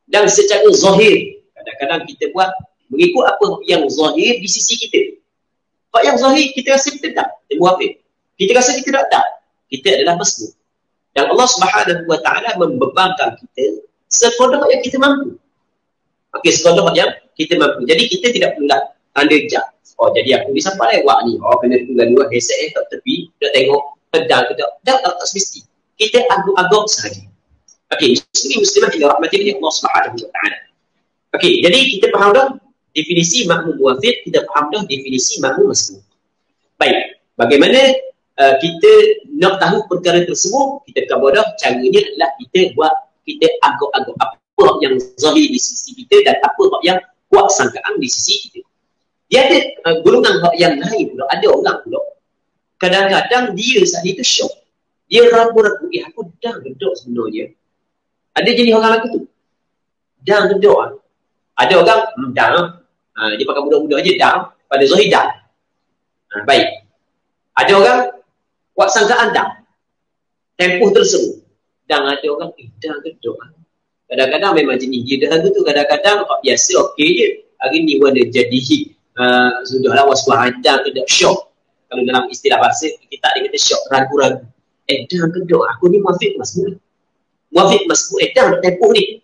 Dan secara zahir, kadang-kadang kita buat mengikut apa yang zahir di sisi kita. Apa yang zahir kita rasa kita tak, kita rasa kita tak, kita adalah masbuk. Dan Allah Subhanahu wa taala membebankan kita sekadar yang kita mampu. Okey, sekadar yang kita mampu. Jadi kita tidak perlulah tanda jam. Oh, jadi aku ni sampai lewat ni. Oh, kena tinggal dua headset kat tepi, dah tengok pedal ke tak. Tak semesti. Kita agak-agak sahaja. Okey, muslimat yang dirahmati oleh Allah Subhanahu wa taala. Okey, jadi kita faham dah definisi makmum muwafiq, kita faham dah definisi makmum masbuk. Baik, bagaimana kita nak tahu perkara tersebut? Kita tahu dah caranya adalah kita buat, kita agak-agak apa yang zahir di sisi kita dan apa yang kuat sangkaan di sisi kita. Dia ada golongan yang lain pula. Ada orang pula kadang-kadang dia saat itu syok. Dia ragu-ragu, aku dah gedok sebenarnya. Ada jenis orang lagu tu. Dah gedok. Ada orang, dah. Dia pakai mudah-mudah je, dah. Pada zahir dah. Baik. Ada orang, kuat sangkaan dah. Tempoh tersebut. Dan ada orang, dah gedok. Kadang-kadang memang jenis dia dah lagu tu. Kadang-kadang biasa okey je. Hari ni warna jadi hit. Sudahlah waswah dah kedok syok. Kalau dalam istilah bahasa kita dia kata syok, ragu-ragu. Dah kedok, aku ni muwafiq masbuk. Muwafiq masbuk, dah tempoh ni.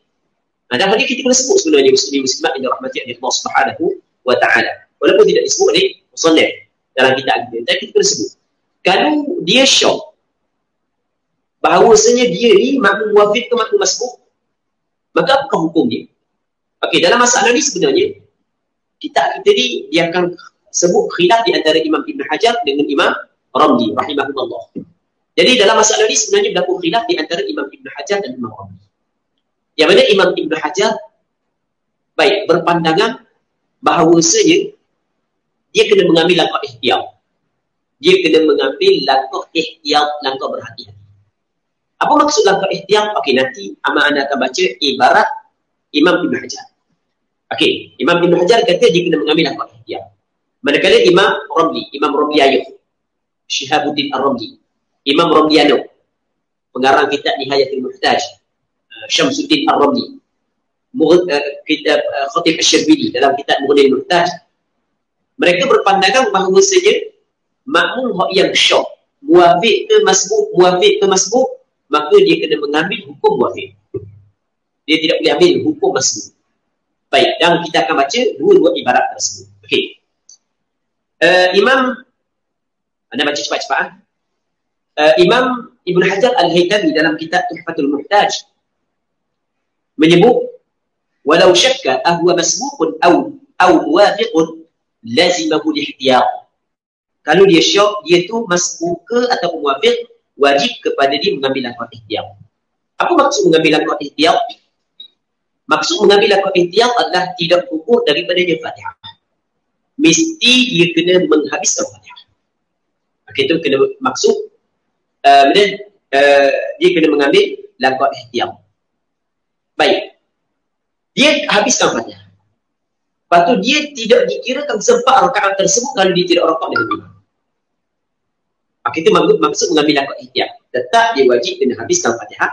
Dan tadi kita kena sebut sebenarnya muslimat yang dirahmati oleh Allah Subhanahu wa taala. Walaupun tidak disebut oleh musannaf dalam kitab kita, tapi kita kena sebut. Kalau dia syok bahawasanya dia ni makmum muwafiq ke makmum masbuk, maka apakah hukum dia? Okey, dalam masalah ni sebenarnya kita ni dia akan sebut khilaf di antara Imam Ibn Hajar dengan Imam Ramli rahimahullah. Jadi dalam masalah ini sebenarnya berlaku khilaf di antara Imam Ibn Hajar dan Imam Ramli. Yang mana Imam Ibn Hajar baik berpandangan bahawasanya dia kena mengambil langkah ihtiyat. Dia kena mengambil langkah ihtiyat, langkah berhati-hati. Apa maksud langkah ihtiyat? Okey, nanti anda akan baca ibarat Imam Ibn Hajar. Okey, Imam Ibn Hajar kata dia kena mengambil langkah ihtiyat. Manakala Imam Ramli Ayub, Syihabuddin Ar-Ramli, Imam Ramliano, pengarang kitab Nihayatul Muhtaj, Syamsuddin Ar-Ramli, kitab Khatib Asy-Syarbini dalam kitab Mughnil Muhtaj, mereka berpandangan bahawasanya makmum yang syok, muwafiq ke masbuk, maka dia kena mengambil hukum muwafiq. Dia tidak boleh ambil hukum masbuk. Baik, dan kita akan baca dua ibarat tersebut. Okey. Anda baca cepat-cepat. Imam Ibn Hajar Al-Haytami dalam kitab Tuhfatul Muhtaj menyebut, walau syakka ahwa masbukun aw muwafiqun lazimahu al-ihtiyat. Kalau dia syok, dia tu masbuk ke atau muwafiq, wajib kepada dia mengambil langkah ihtiyat. Apa maksud mengambil langkah ihtiyat? Maksud mengambil langkah ihtiyat adalah tidak gugur daripadanya Fatihah. Mesti dia kena menghabiskan Fatihah. Okey, itu kena maksud dia kena mengambil langkah ihtiyat. Baik. Dia habiskan Fatihah. Lepas tu dia tidak dikirakan sempat rakaat tersebut kalau dia tidak rakaat dengan imam. Okey, itu maksud mengambil langkah ihtiyat. Tetap dia wajib kena habiskan Fatihah.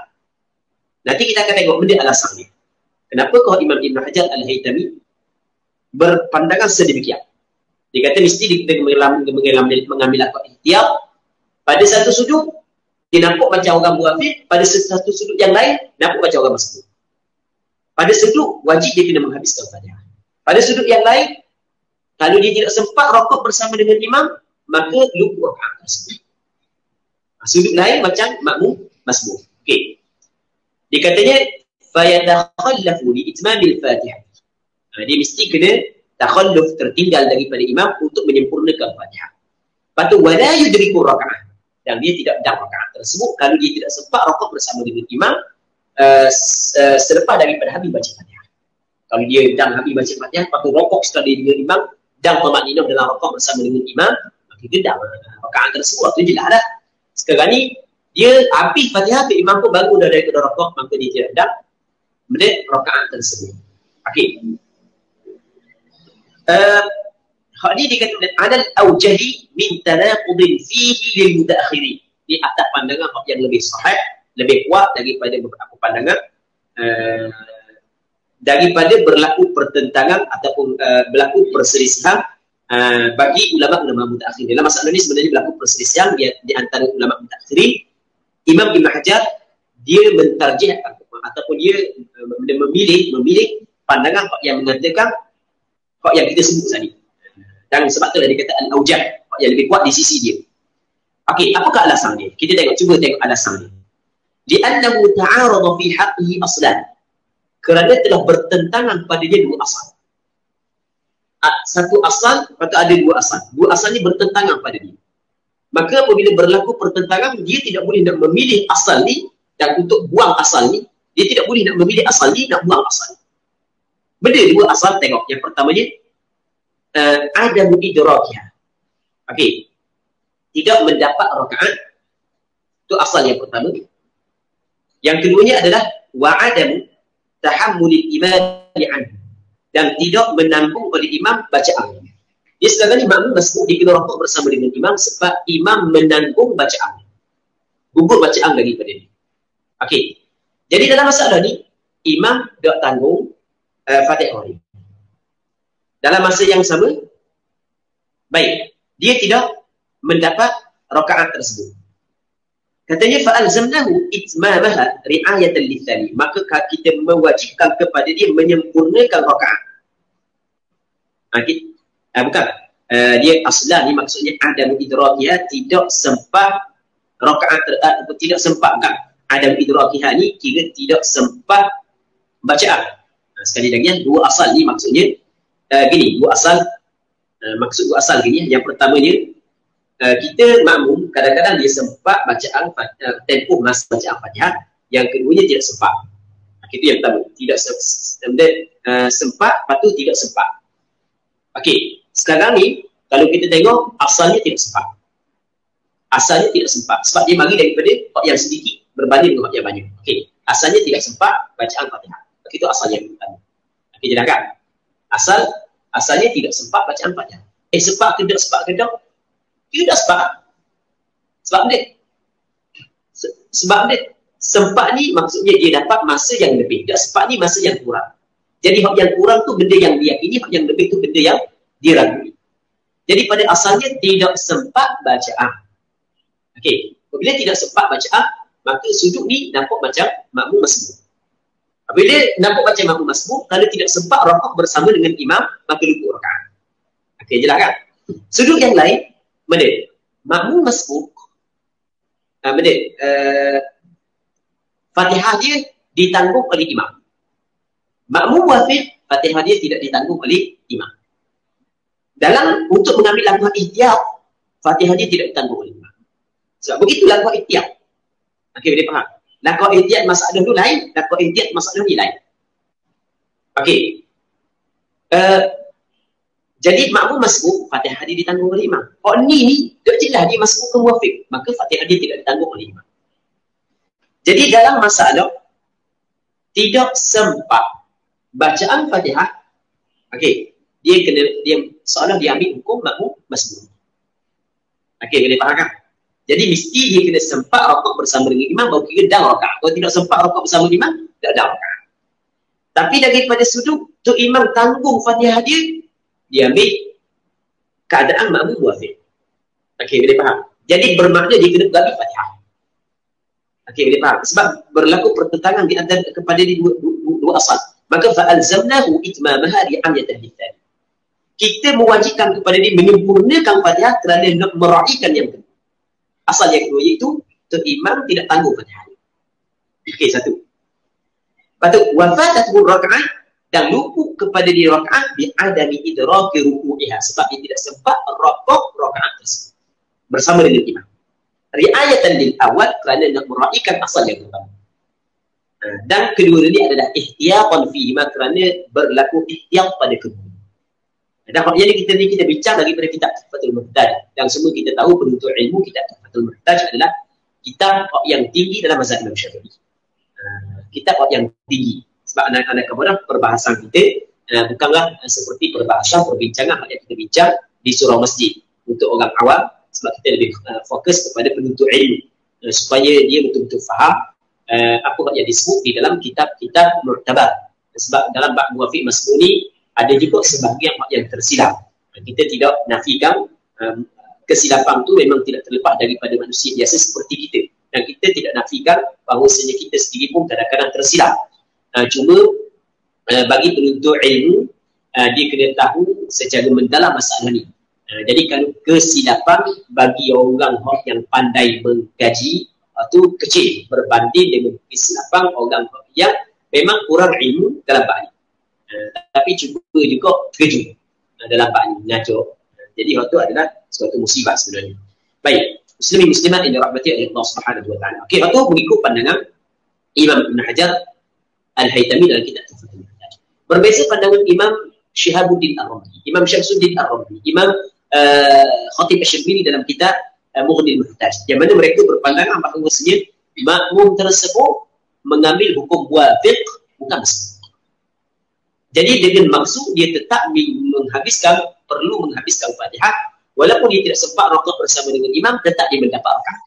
Nanti kita akan tengok benda alasannya. Kenapa kalau Imam Ibn Hajar Al-Haytami berpandangan sedemikian? Dia kata mesti dia mengambil langkah ihtiyat. Pada satu sudut, dia nampak macam orang muwafiq. Pada satu sudut yang lain, nampak macam orang masbuk. Pada sudut, wajib dia kena menghabiskan Fatihah. Pada sudut yang lain, kalau dia tidak sempat rakaat bersama dengan imam, maka lupa rakaat tersebut. Sudut lain macam makmum masbuk. Okey. Dia katanya, فَيَتَخَلَّفُ لِإِتْمَامِ الْفَاتِحَةِ. Dia mesti kena takhalluf, tertinggal daripada imam untuk menyempurnakan Fatihah. Lepas tu, وَلَا يُدْرِكُ رَكَعَةً. Dan dia tidak dam rakaat tersebut kalau dia tidak sempat rakaat bersama dengan imam selepas daripada habis baca Fatihah. Kalau dia dam habis baca Fatihah, lepas tu rakaat setelah dia dengan imam, dan tamakninah dalam rakaat bersama dengan imam, maka dia dam rakaat tersebut. Itu jelas dah. Sekarang ni, dia habis Fatihah ke imam pun bangun dari kedua rakaat, maka dia tidak dam rakaat tersebut. Okey. Hak ni dikatakan adal aujahi min tanaqudin fihi lil mutaakhirin. Di atas pandangan yang lebih sahih, lebih kuat daripada beberapa pandangan daripada berlaku pertentangan ataupun berlaku perselisihan bagi ulama-ulama mutaakhirin. Dalam masalah ini sebenarnya berlaku perselisihan di antara ulama mutaakhirin. Imam Ibn Hajar dia mentarjihkan ataupun dia memilih pandangan yang mengatakan hak yang kita sebut tadi. Dan sebab itulah dia kata al-aujah, hak yang lebih kuat di sisi dia. Okey, apakah alasan dia? Kita cuba tengok alasan dia. Li'annahu ta'arada fi haqqihi aslan. Kerana telah bertentangan pada dia dua asal. Satu asal, lepas ada dua asal. Dua asal ni bertentangan pada dia. Maka apabila berlaku pertentangan, dia tidak boleh nak memilih asal ni dan untuk buang asal ni, dia tidak boleh nak memilih asal ni, nak buang asal ni. Benda dua asal, tengok. Yang pertamanya, ada idrakiyah. Okey. Tidak mendapat rakaat. Itu asal yang pertama. Yang keduanya adalah wa'adamu tahammulil imani anhu. Dan tidak menanggung oleh imam bacaan. Dia sekarang ni makmum masbuk dia kena rakaat bersama dengan imam sebab imam menanggung bacaan. Gugur bacaan daripada dia. Okey. Jadi dalam masalah ni, imam tak tanggung Fatihah ni. Dalam masa yang sama, baik, dia tidak mendapat rakaat tersebut. Katanya fa'alzamnahu itmamaha ri'ayatan litsani. Maka kita mewajibkan kepada dia menyempurnakan rakaat. Bukan. Dia aslan ni maksudnya adam idrakiyah, tidak sempat rakaat tidak sempat, bukan. Adam idrakiyah ni kira tidak sempat bacaan. Sekali lagi dua asal ni maksudnya gini, dua asal maksud dua asal gini. Yang pertamanya kita makmum kadang-kadang dia sempat bacaan tempoh masa bacaan Fatihah, yang keduanya tidak sempat. Itu yang pertama, tidak sempat, lepas tu tidak sempat. Okey, sekarang ni kalau kita tengok asalnya tidak sempat. Asalnya tidak sempat sebab dia bagi daripada yang sedikit berbanding dengan yang banyak. Okey, asalnya tidak sempat bacaan Fatihah. Itu asal yang pertama. Okey, jelaskan. Asalnya tidak sempat bacaan Fatihah. Sempat ke tidak? Tidak sempat. Sebab dia sempat ni maksudnya dia dapat masa yang lebih. Tidak sempat ni masa yang kurang. Jadi hak yang kurang tu benda yang diyakini, hak yang lebih tu benda yang diragui. Jadi pada asalnya tidak sempat bacaan. Okey, apabila tidak sempat bacaan, maka sujud ni nampak macam makmum masbuk. Apabila nampak macam makmum masbuk, kalau tidak sempat rakaat bersama dengan imam, maka lupa rakaat. Okey, jelas kan? Sudut yang lain, mana? Makmum masbuk, Fatihah dia ditanggung oleh imam. Makmum wafid, Fatihah dia tidak ditanggung oleh imam. Dalam untuk mengambil langkah ihtiyat, Fatihah dia tidak ditanggung oleh imam. Sebab begitu langkah ihtiyat. Okey, boleh faham? Langkah ihtiyat masalah tu lain, langkah ihtiyat masalah ni lain. Okey. Jadi makmum masbuk, Fatihah dia ditanggung oleh imam. Oh ni tak jelas dia masbuk ke muwafiq, maka Fatihah dia tidak ditanggung oleh imam. Jadi dalam masalah tidak sempat bacaan Fatihah, okey, dia seolah dia ambil hukum makmum masbuk. Okey, boleh faham kan? Jadi mesti dia kena sempat rakaat bersama dengan imam baru kira dah rakaat. Kalau tidak sempat rakaat bersama imam, tak dah rakaat. Tapi daripada sudut tu imam tanggung Fatihah dia ambil keadaan makmum muwafiq. Okey, boleh faham? Jadi bermakna dia kena bagi Fatihah. Okey, boleh faham? Sebab berlaku pertentangan di antara kepada dua asal. Maka fa'alzamnahu itmamaha ri'ayatan litsani. Kita mewajibkan kepada dia menyempurnakan Fatihah kerana nak meraihkan yang kedua. Asal yang kedua iaitu imam tidak tanggung Fatihah. Okey, satu. Lepas tu wafatatul rakaat dan luput kepada dia rakaat bi adami idraki ruku'iha sebab dia tidak sempat rakaat tersebut bersama dengan imam. Riayatan lil awal kerana nak meraihkan asal yang pertama. Dan kedua ini adalah ihtiyatan fihi kerana berlaku ihtiyat pada kedua. Dan jadi kita bincang daripada kitab Tuhfatul Muhtaj. Yang semua kita tahu penuntut ilmu kitab Tuhfatul Muhtaj adalah kitab yang tinggi dalam mazhab Imam Syafi'i. Kitab yang tinggi. Sebab anak-anak kemudian perbahasan kita bukanlah seperti perbahasan perbincangan yang kita bincang di surau masjid untuk orang awam, sebab kita lebih fokus kepada penuntut ilmu supaya dia betul-betul faham apa yang disebut di dalam kitab-kitab mu'tabar. Sebab dalam bab muwafiq masbuk ni ada juga sebahagian yang tersilap. Kita tidak nafikan kesilapan tu memang tidak terlepas daripada manusia biasa seperti kita, dan kita tidak nafikan bahawasanya kita sendiri pun kadang-kadang tersilap. Cuma bagi penuntut ilmu, dia kena tahu secara mendalam masalah ni. Jadi kalau kesilapan bagi orang yang pandai mengkaji itu kecil berbanding dengan kesilapan orang yang memang kurang ilmu dalam bab ni. Tapi cuba juga terkejut dalam bab ni, mengajar. Jadi itu adalah suatu musibah sebenarnya. Baik, muslimin muslimat yang dirahmati oleh Allah Subhanahu wa taala. Okey, itu mengikut pandangan Imam Ibn Hajar Al-Haytami dalam kitab Tuhfatul Muhtaj. Berbeza pandangan Imam Syihabuddin Ar-Ramli, Imam Syamsuddin Ar-Ramli, Imam Khatib Asy-Syarbini dalam kitab Mughnil Muhtaj, yang mana mereka berpandangan bahawasanya makmum tersebut mengambil hukum muwafiq bukan masbuk. Jadi dengan maksud dia tetap perlu menghabiskan Fatihah, walaupun dia tidak sempat rakaat bersama dengan imam, tetap dia mendapat rakaat.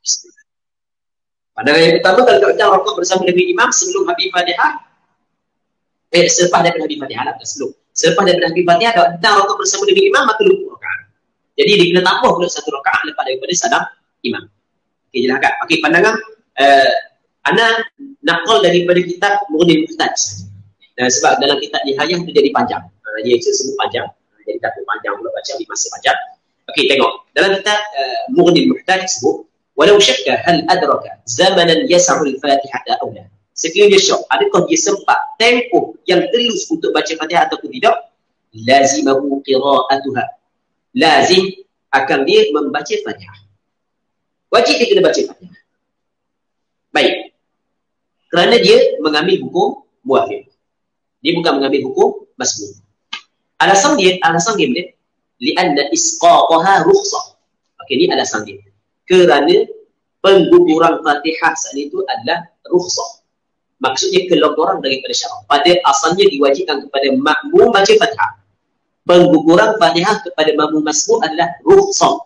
Pandangan yang pertama, kalau kita rakaat bersama dengan imam sebelum habis Fatihah, selepas daripada habis Fatihah lah, selepas daripada habis Fatihah dan rakaat bersama dengan imam, maka lupa rakaat. Jadi dia kena tambah pula satu rakaat lepas daripada salam imam. Okey, jelaskan. Okey, pandangan ana naqal daripada kitab Mughnil Muhtaj. Sebab dalam kitab Nihayah itu jadi panjang. Dia sebut panjang. Jadi takut panjang pula baca di masa panjang. Okey, tengok. Dalam kitab Mughnil Muhtaj sebut, walau syakka hal adraka zamanan yas'ul Fatihah aw la. Sekiranya syak, adakah dia sempat tempoh yang terus untuk baca Fatihah ataupun tidak? Lazimahu qira'atuha. Lazim akan dia membaca Fatihah. Wajib dia kena baca Fatihah. Baik. Kerana dia mengambil hukum muwafiq. Dia bukan mengambil hukum masbuk. Alasan dia boleh li'anna isqataha rukhsah. Okey, ni alasan dia. Kerana pengguguran Fatihah saat itu adalah rukhsah. Maksudnya kelonggaran daripada syarak. Pada asalnya diwajibkan kepada makmum baca Fatihah. Pengguguran Fatihah kepada makmum masbuk adalah rukhsah.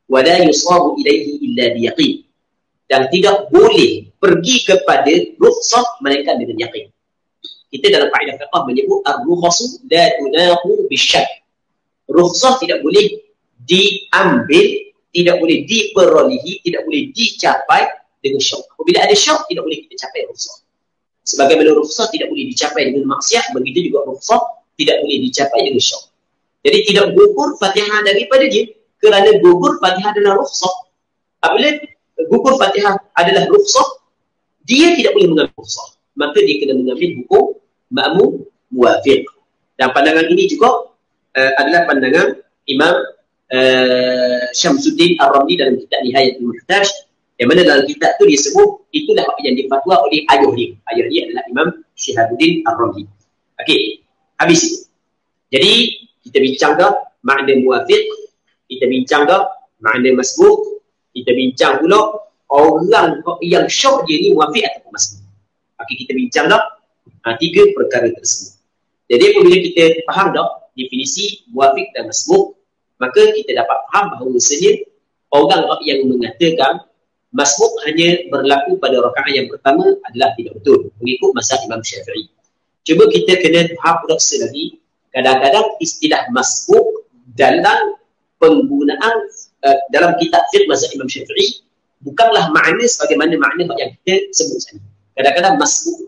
Wa la yusabu ilaihi illa biyaqin. Dan tidak boleh pergi kepada rukhsah melainkan dengan yaqin. Kita dalam kaedah fiqh menyebut ar-rukhasu la tunaqu bisyak. Rukhsah tidak boleh diambil, tidak boleh diperolehi, tidak boleh dicapai dengan syak. Apabila ada syak, tidak boleh kita capai rukhsah. Sebagaimana rukhsah tidak boleh dicapai dengan maksiat, begitu juga rukhsah tidak boleh dicapai dengan syak. Jadi tidak gugur Fatihah daripada dia, kerana gugur Fatihah adalah rukhsah. Apabila gugur Fatihah adalah rukhsah, dia tidak boleh mengambil rukhsah. Maka dia kena mengambil hukum makmum muwafiq. Dan pandangan ini juga adalah pandangan Imam Syamsuddin Ar-Ramli dalam kitab Nihayatul Muhtaj, yang mana dalam kitab tu dia sebut itulah apa yang difatwa oleh ayah dia. Ayah dia adalah Imam Syihabuddin Ar-Ramli. Okey, habis itu. Jadi kita bincang dah makna muwafiq, kita bincang dah makna masbuk, kita bincang pula orang yang syak dia ni muwafiq ataupun masbuk. Okey, kita bincang dah tiga perkara tersebut. Jadi apabila kita faham dah definisi muwafiq dan masbuk, maka kita dapat faham bahawasanya orang yang mengatakan masbuk hanya berlaku pada rakaat yang pertama adalah tidak betul mengikut mazhab Imam Syafi'i. Cuba kita kena faham pula selagi kadang-kadang istilah masbuk dalam penggunaan dalam kitab fiqh mazhab Imam Syafi'i bukanlah makna sebagaimana makna yang kita sebut tadi. Kadang-kadang masbuk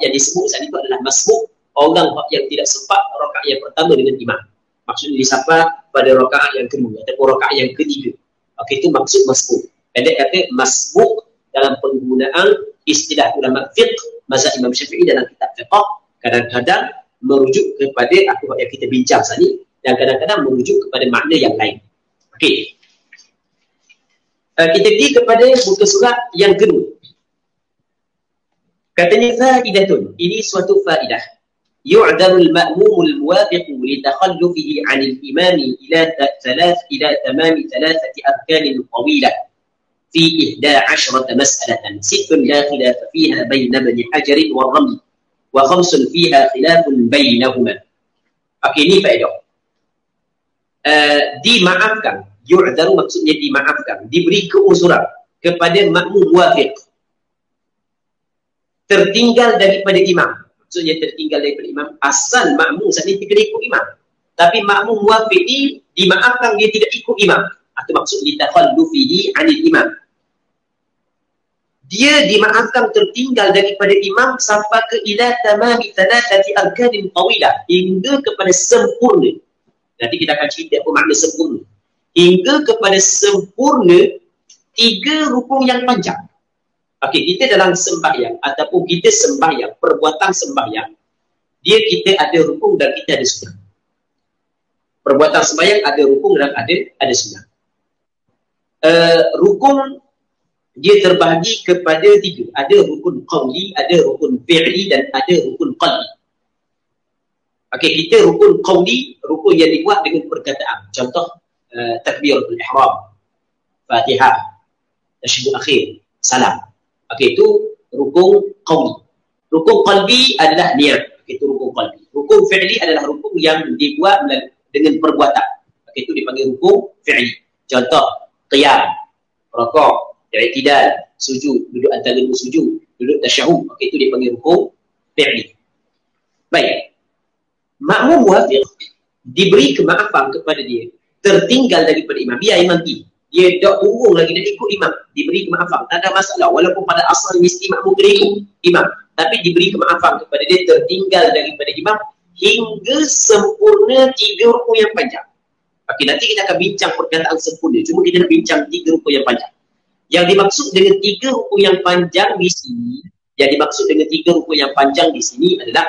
yang disebut saat itu adalah masbuk orang yang tidak sempat rakaat yang pertama dengan imam. Maksudnya disapa pada rakaat yang kedua ataupun rakaat yang ketiga. Okey, itu maksud masbuk. Pendek kata masbuk dalam penggunaan istilah ulama fiqh mazhab Imam Syafi'i dalam kitab fiqh kadang-kadang merujuk kepada apa yang kita bincang saat ini dan kadang-kadang merujuk kepada makna yang lain. Okey. Kita pergi kepada muka surat yang kedua. Katanya faidatun, ini suatu faidah. Yu'dharul ma'mumul muwafiq li takhallufihi 'anil imami ila tamami thalathati arkanin tawilah fi 11 mas'alatan sittun la khilaf fiha bayna Ibn Hajar wa Ramli wa khamsun fiha khilafun bainahuma. Okey, ini faedah. dimaafkan. Yu'dharu maksudnya dimaafkan, diberi keuzuran kepada makmum muwafiq, tertinggal daripada imam. Maksudnya tertinggal daripada imam, asal makmum saat ini kena ikut imam, tapi makmum muwafiq ni dimaafkan dia tidak ikut imam. Itu maksud litakhallufihi 'anil imam. Dia dimaafkan tertinggal daripada imam sampai ke ila tamami thalathati arkanin tawilah, hingga kepada sempurna. Nanti kita akan cerita apa makna sempurna. Hingga kepada sempurna 3 rukun yang panjang. Okey, kita dalam sembahyang ataupun kita sembahyang, perbuatan sembahyang, kita ada rukun dan kita ada sunnah. Perbuatan sembahyang ada rukun dan ada sunnah. Rukun dia terbahagi kepada 3. Ada rukun qawli, ada rukun fi'li dan ada rukun qalbi. Okey, kita rukun qawli, rukun yang dibuat dengan perkataan. Contoh takbiratul ihram, Fatihah, tasyahud akhir, salam. Okey, itu rukun qawli. Rukun qalbi adalah niat. Okey, itu rukun qalbi. Rukun fi'li adalah rukun yang dibuat dengan perbuatan. Okey, itu dipanggil rukun fi'li. Contoh qiyam, rukuk, i'tidal, sujud, duduk antara dua sujud, duduk tasyahud. Okey, itu dipanggil rukun fi'li. Baik. Makmum muwafiq diberi kemaafan kepada dia, tertinggal daripada imam. Biar imam pergi, dia tak tunggu lagi dan ikut imam, diberi kemaafan, tak ada masalah. Walaupun pada asal mesti makmum kena ikut imam, tapi diberi kemaafan kepada dia, tertinggal daripada imam hingga sempurna 3 rukun yang panjang. Okey, nanti kita akan bincang perkataan sempurna, cuma kita nak bincang 3 rukun yang panjang. Yang dimaksud dengan 3 rukun yang panjang di sini, adalah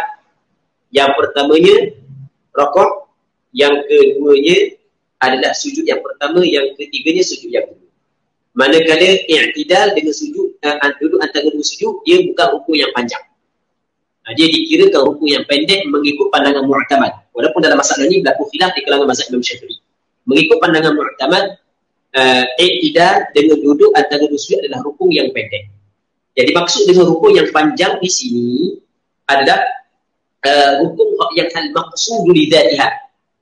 yang pertamanya rukuk, yang keduanya adalah sujud yang pertama, yang ketiganya sujud yang kedua. Manakala i'tidal dengan sujud, duduk antara dua sujud, dia bukan rukun yang panjang. Dia dikirakan rukun yang pendek mengikut pandangan mu'tamad. Walaupun dalam masalah ini berlaku khilaf di kalangan mazhab Imam Syafi'i. Mengikut pandangan mu'tamad, i'tidal dengan duduk antara dua sujud adalah rukun yang pendek. Jadi maksud dengan rukun yang panjang di sini adalah rukun yang al-maqsudu li dhatiha.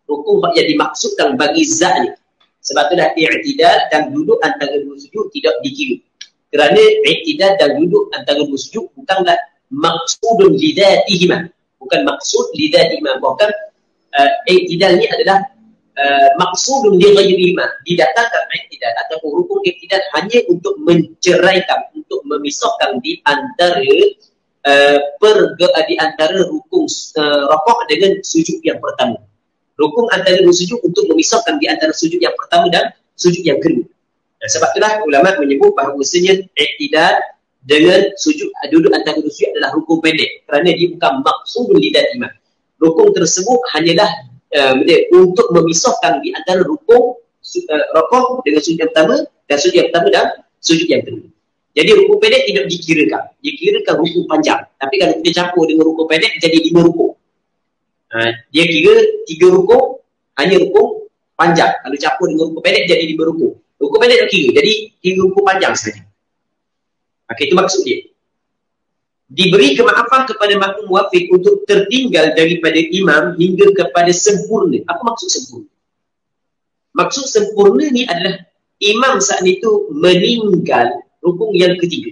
Rukun yang dimaksudkan bagi zatnya. Sebab itulah i'tidal dan duduk antara dua sujud tidak dikira. Kerana i'tidal dan duduk antara dua sujud bukanlah maksudun li dhatihima. Bukan maksud li dhatihima. Bahkan i'tidal ni adalah maksudun li ghairihima. Didatangkan i'tidal ataupun rukun i'tidal hanya untuk menceraikan, untuk memisahkan di antara di antara rukun rukuk dengan sujud yang pertama. Rukun antara dua sujud untuk memisahkan di antara sujud yang pertama dan sujud yang kedua. Sebab itulah ulama menyebut bahawasanya i'tidal dengan sujud duduk antara dua sujud adalah rukun pendek, kerana dia bukan maksudun lidatimah. Rukun tersebut hanyalah untuk memisahkan di antara rukun rukuk dengan sujud yang pertama dan sujud yang pertama dan sujud yang kedua. Jadi rukun pendek tidak dikirakan, dikirakan rukun panjang. Tapi kalau kita campur dengan rukun pendek jadi 5 rukun. Dia kira 3 rukun, hanya rukun panjang. Kalau campur dengan rukun pendek jadi 5 rukun. Rukun pendek tak kira, jadi 3 rukun panjang saja. Okey, itu maksud dia. Diberi kemaafan kepada makmum muwafiq untuk tertinggal daripada imam hingga kepada sempurna. Apa maksud sempurna? Maksud sempurna ni adalah imam saat itu meninggal rukun yang ketiga.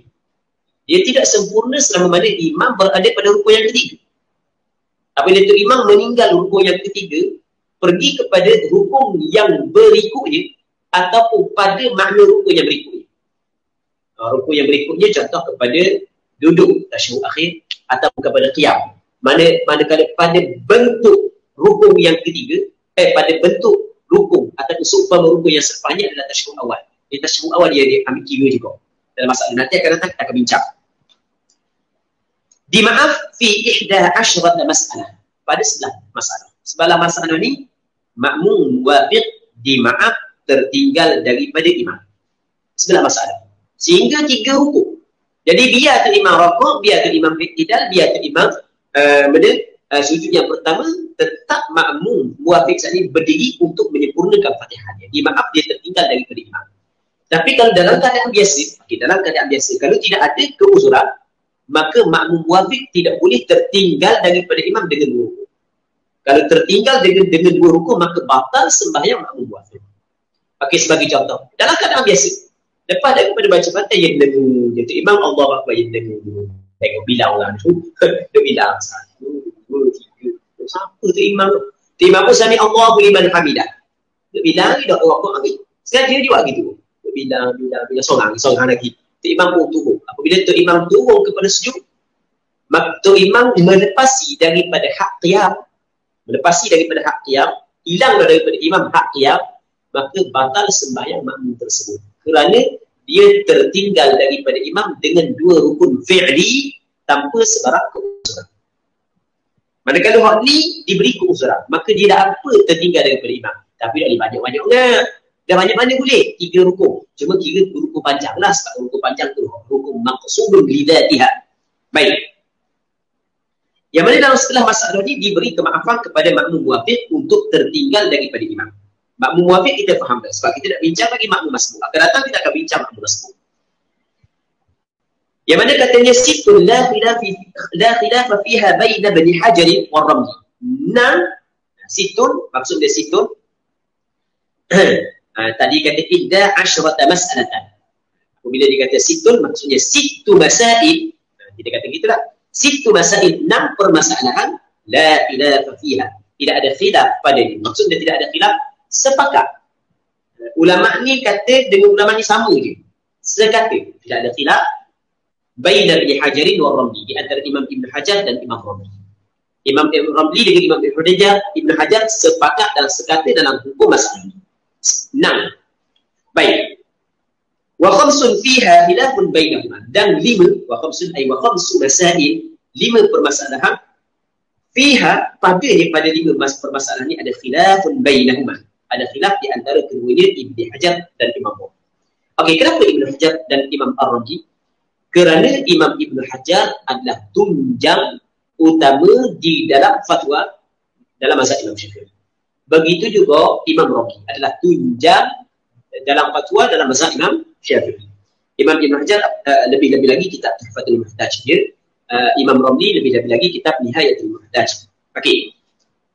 Dia tidak sempurna selama mana imam berada pada rukun yang ketiga. Apabila itu imam meninggal rukun yang ketiga, pergi kepada rukun yang berikutnya ataupun pada makna rukun yang berikutnya. Rukun yang berikutnya contoh kepada duduk tasyahud akhir ataupun kepada qiyam. Manakala pada bentuk rukun yang ketiga, pada bentuk rukun ataupun seumpama rukun yang selepasnya adalah tasyahud awal. Jadi tasyahud awal dia ambil kira juga. Dalam masalah nanti akan datang kita akan bincang. Dimaaf fi 11 masalah. Pada 11 masalah. Sebelah masalah ni makmum muwafiq dimaaf tertinggal daripada imam. 11 masalah. Sehingga 3 rukuk. Jadi biar tu imam rukuk, biar tu imam i'tidal, biar tu imam sujud yang pertama, tetap makmum muwafiq saat ini berdiri untuk menyempurnakan Fatihahnya. Dimaaf dia tertinggal daripada imam. Tapi kalau dalam keadaan biasa, kalau tidak ada keuzuran, maka makmum muwafiq tidak boleh tertinggal daripada imam dengan rukuk. Kalau tertinggal dengan dua rukun, maka batal sembahyang makmum muafiq. Okey, sebagai contoh, dalam keadaan biasa, lepas daripada baca Fatihah yang dengar, jatuh imam Allah Akbar yang dengar, tengok bilang orang tu, dia bilang 1, 2, 3, siapa tu imam tu? Tu imam pun sami Allahu liman hamidah. Dia bilang lagi, dia rokok lagi. Sekarang dia juga gitu. Dia bilang, sorang lagi. Tu imam pun turun. Apabila tu imam turun kepada sujud, maka tu imam melepasi daripada hak qiyam, hilang daripada imam hak qiyam, maka batal sembahyang makmum tersebut. Kerana dia tertinggal daripada imam dengan dua rukun fi'li tanpa sebarang keuzuran. Manakala hak ni diberi keuzuran, maka dia dah apa tertinggal daripada imam. Tapi dah banyak-banyak enggak. Dah banyak-banyak boleh 3 rukun. Cuma kira rukun panjang lah, sebab rukun panjang tu rukun maqsudun li dzatiha. Baik. Yang mana dalam setelah masalah ni diberi kemaafan kepada makmum muafiq untuk tertinggal daripada imam. Makmum muafiq kita faham dah, sebab kita nak bincang lagi makmum masbuk. Akan datang kita akan bincang makmum masbuk. Yang mana katanya situn la khilafa fiha baina Ibn Hajar wa Ramli. Situn, maksud dia situn tadi kata 11 mas'alatan. Apabila dia kata situn, maksudnya situ masail. Kita kata gitulah. Situ masail, 6 permasalahan, la khilafa fiha. Tidak ada khilaf padanya. Maksudnya tidak ada khilaf, sepakat. Ulama ni kata dengan ulama ni sama je. Sekata, tidak ada khilaf baina Ibn Hajar wa Ramli, di antara Imam Ibn Hajar dan Imam Ramli. Imam Ibn Ramli dengan Imam Ibn Hajar sepakat dan sekata dalam hukum masalah ini. 6. Baik. Wa khamsun fiha khilafun bainahuma, dan 5, wa khamsun ay wa khamsu masail, 5 permasalahan fiha, pada 5 permasalahan ini ada khilafun bainahuma, ada khilaf di antara keduanya Ibn Hajar dan Imam Ramli. Okey, kenapa Ibn Hajar dan Imam Ar-Ramli? Kerana Imam Ibn Hajar adalah tunjang utama di dalam fatwa dalam mazhab Imam Syafi'i. Begitu juga Imam Ramli adalah tunjang dalam fatwa dalam mazhab Imam Syafi'i. Imam Ibn Hajar lebih-lebih lagi kitab Tuhfatul Muhtaj dia. Imam Ramli lebih-lebih lagi kitab Nihayatul Muhtaj. Okey.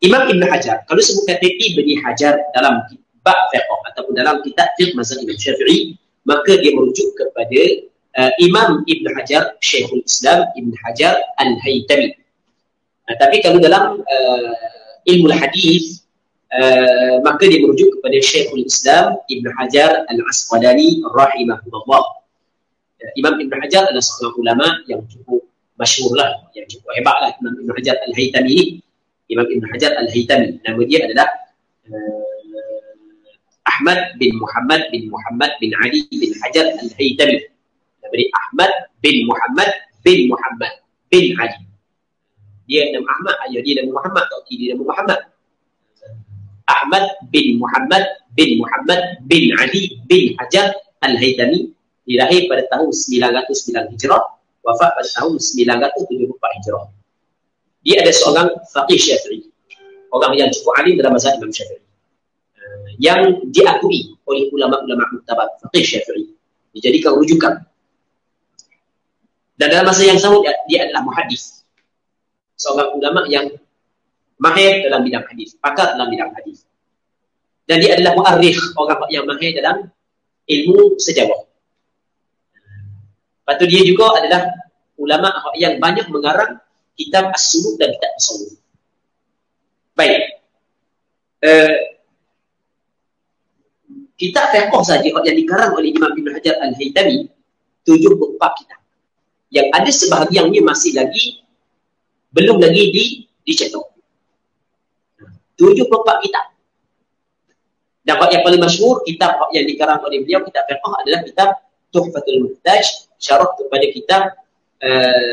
Imam Ibn Hajar, kalau sebut kata Ibn Hajar dalam bab fiqh ataupun dalam kitab fiqh mazhab Imam Syafi'i, maka dia merujuk kepada Imam Ibn Hajar, Syekhul Islam Ibn Hajar Al-Haytami. Tapi kalau dalam ilmu hadis, maka dia merujuk kepada Syekhul Islam Ibn Hajar Al-Asqalani rahimahullah. Imam Ibn Hajar adalah seorang ulama yang cukup masyhur lah, yang cukup hebat lah. Imam Ibn Hajar Al-Haytami ini, Imam Ibn Hajar Al-Haytami, nama dia adalah Ahmad bin Muhammad bin Ali bin Hajar Al-Haytami. Dari Ahmad bin Muhammad bin Ali. Dia nama Ahmad, ayah dia nama Muhammad, tak dia nama Muhammad. Ahmad bin Muhammad bin Ali bin Hajar Al-Haytami, dilahir pada tahun 909 Hijrah, wafat pada tahun 974 Hijrah. Dia ada seorang faqih Syafi'i, orang yang cukup alim dalam mazhab Imam Syafi'i, yang diakui oleh ulama-ulama muktabar faqih Syafi'i, dijadikan rujukan. Dan dalam masa yang sama dia adalah muhaddis, seorang ulama yang mahir dalam bidang hadis, pakar dalam bidang hadis. Dan dia adalah mu'arrikh, orang yang mahir dalam ilmu sejarah. Lepas tu dia juga adalah ulama yang banyak mengarang kitab As-Suluk dan kitab As-Suluk. Baik. Kitab fiqh saja yang dikarang oleh Imam Ibn Hajar Al-Haytami 74 kitab. Yang ada sebahagiannya masih lagi belum lagi dicetak. 74 kitab. Dan yang paling masyhur kitab yang dikarang oleh beliau, kitab fiqh, adalah kitab Tuhfatul Muhtaj, syarah kepada kitab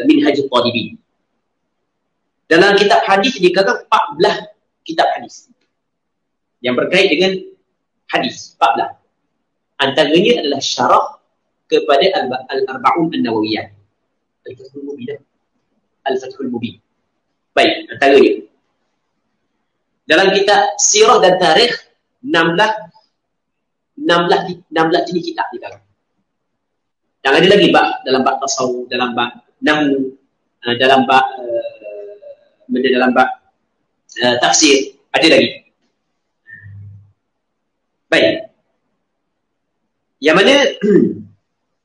Minhajul Talibin. Dalam kitab hadis dikarang 14 kitab hadis yang berkait dengan hadis, 14. Antaranya adalah syarah kepada Al-Arba'un An-Nawawiyah. Al-Fathul Mubin. Al-Fathul Mubin. Baik, antaranya. Dalam kitab sirah dan tarikh 16 jenis kitab dikarang. Dan ada lagi dalam bab tasawuf, dalam bab nahwu, dalam bab tafsir, ada lagi. Baik. Yang mana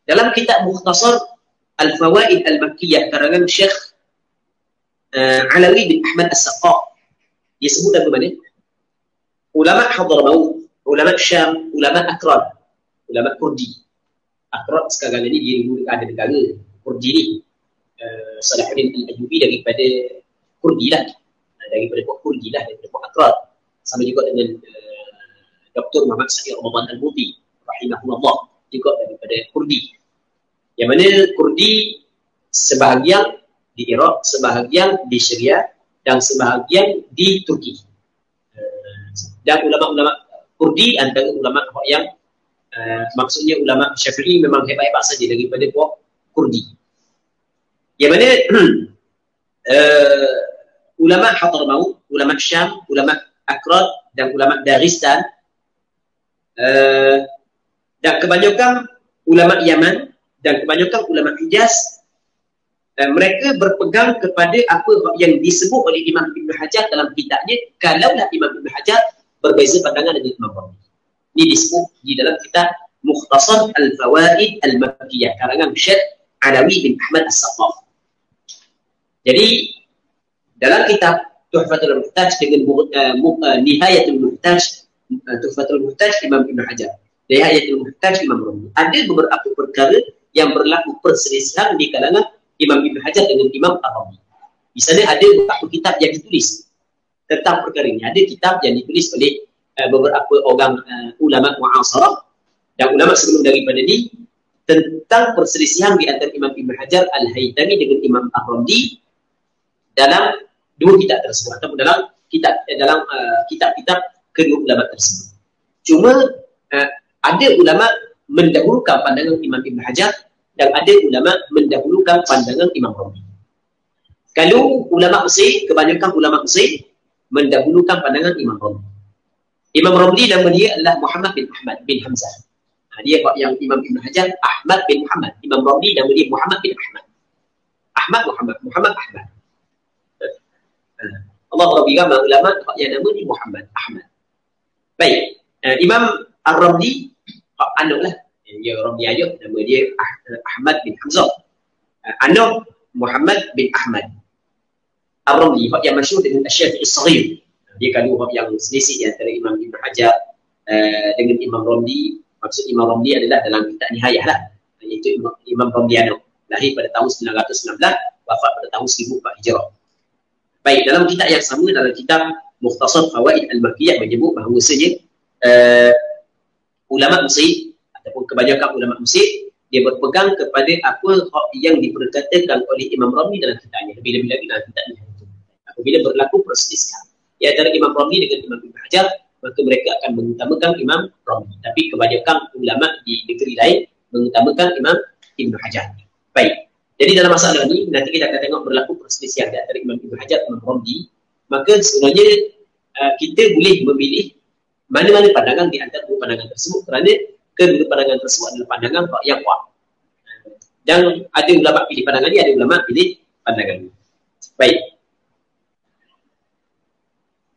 dalam kitab Mukhtasar Al-Fawaid Al-Makkiyah karangan Syekh Alawi bin Ahmad As-Saqaf, dia sebut apa mana? Ulama Hadramaut, ulama Syam, ulama Akran, ulama Kurdi. Akran sekarang ini dia ada negara Kurdi ni. Salahuddin Al-Ayyubi daripada Kurdi lah, daripada Kurdi lah, daripada Akran. Sama juga dengan Dr. Muhammad Sa'ir Ramadan Al-Muti rahimahullah, juga daripada Kurdi. Yang mana Kurdi sebahagian di Iraq, sebahagian di Syria, dan sebahagian di Turki. Dan ulama-ulama Kurdi antara ulama yang maksudnya ulama Syafi'i memang hebat-hebat saja daripada puak Kurdi. Yang mana ulama Hadramaut, ulama Syam, ulama Akran dan ulama Daristan, dan kebanyakan ulama Yaman dan kebanyakan ulama Hijaz, mereka berpegang kepada apa yang disebut oleh Imam Ibn Hajar dalam kitabnya, kalaulah Imam Ibn Hajar berbeza pandangan dengan Imam Ramli. Ini disebut di dalam kitab Mukhtasar Al-Fawaid Al-Makkiyah karangan Syekh Alawi bin Ahmad As-Saqaf. Jadi dalam kitab Tuhfatul Muhtaj dengan Nihayatul Muhtaj, Tuhfatul Muhtaj Imam Ibn Hajar, Nihayatul Muhtaj Imam Ramli, ada beberapa perkara yang berlaku perselisihan di kalangan Imam Ibn Hajar dengan Imam Ar-Ramli. Di sana ada beberapa kitab yang ditulis tentang perkara ini. Ada kitab yang ditulis oleh beberapa orang ulama mu'asarah dan ulama sebelum daripada ini tentang perselisihan di antara Imam Ibn Hajar Al-Haytami dengan Imam Ar-Ramli dalam dua kitab tersebut, ataupun dalam kitab-kitab kedua ulama tersebut. Cuma ada ulama mendahulukan pandangan Imam Ibn Hajar dan ada ulama mendahulukan pandangan Imam Ramli. Kalau ulama Mesir, kebanyakan ulama Mesir mendahulukan pandangan Imam Ramli. Imam Ramli nama dia adalah Muhammad bin Ahmad bin Hamzah. Dia yang Imam Ibn Hajar Ahmad bin Muhammad. Imam Ramli nama dia Muhammad bin Ahmad. Muhammad Ahmad. Allah Rabbi ramai ulama yang nama dia Muhammad Ahmad. Baik, Imam Ar-Ramli anak lah. Dia Ramli ayat, nama dia Ahmad bin Hamzah. Anak Muhammad bin Ahmad. Ar-Ramli yang masyhur dengan Asy-Syafi'i As-Saghir. Dia kalau yang selisih antara Imam Ibn Hajar dengan Imam Ramli. Maksud Imam Ramli adalah dalam kitab Nihayah lah, iaitu Imam Ramli anak, lahir pada tahun 919, wafat pada tahun 1004 Hijrah. Baik, dalam kitab yang sama, dalam kitab Mukhtasar Fawaid Al-Makkiyah menyebut bahawasanya ulama Mesir ataupun kebanyakan ulama Mesir dia berpegang kepada apa yang diperkatakan oleh Imam Ramli dalam kitabnya, lebih-lebih lagi dalam kitabnya. Apabila berlaku perselisihan di antara Imam Ramli dengan Imam Ibn Hajar, maka mereka akan mengutamakan Imam Ramli. Tapi kebanyakan ulama di negeri lain mengutamakan Imam Ibn Hajar. Baik. Jadi dalam masalah ini, nanti kita akan tengok berlaku perselisihan di antara Imam Ibn Hajar dan Imam Ramli. Maka sebenarnya kita boleh memilih mana-mana pandangan di antara dua pandangan tersebut, kerana kedua pandangan tersebut adalah pandangan yang kuat. Dan ada ulama pilih pandangan ini, ada ulama pilih pandangan ini. Baik.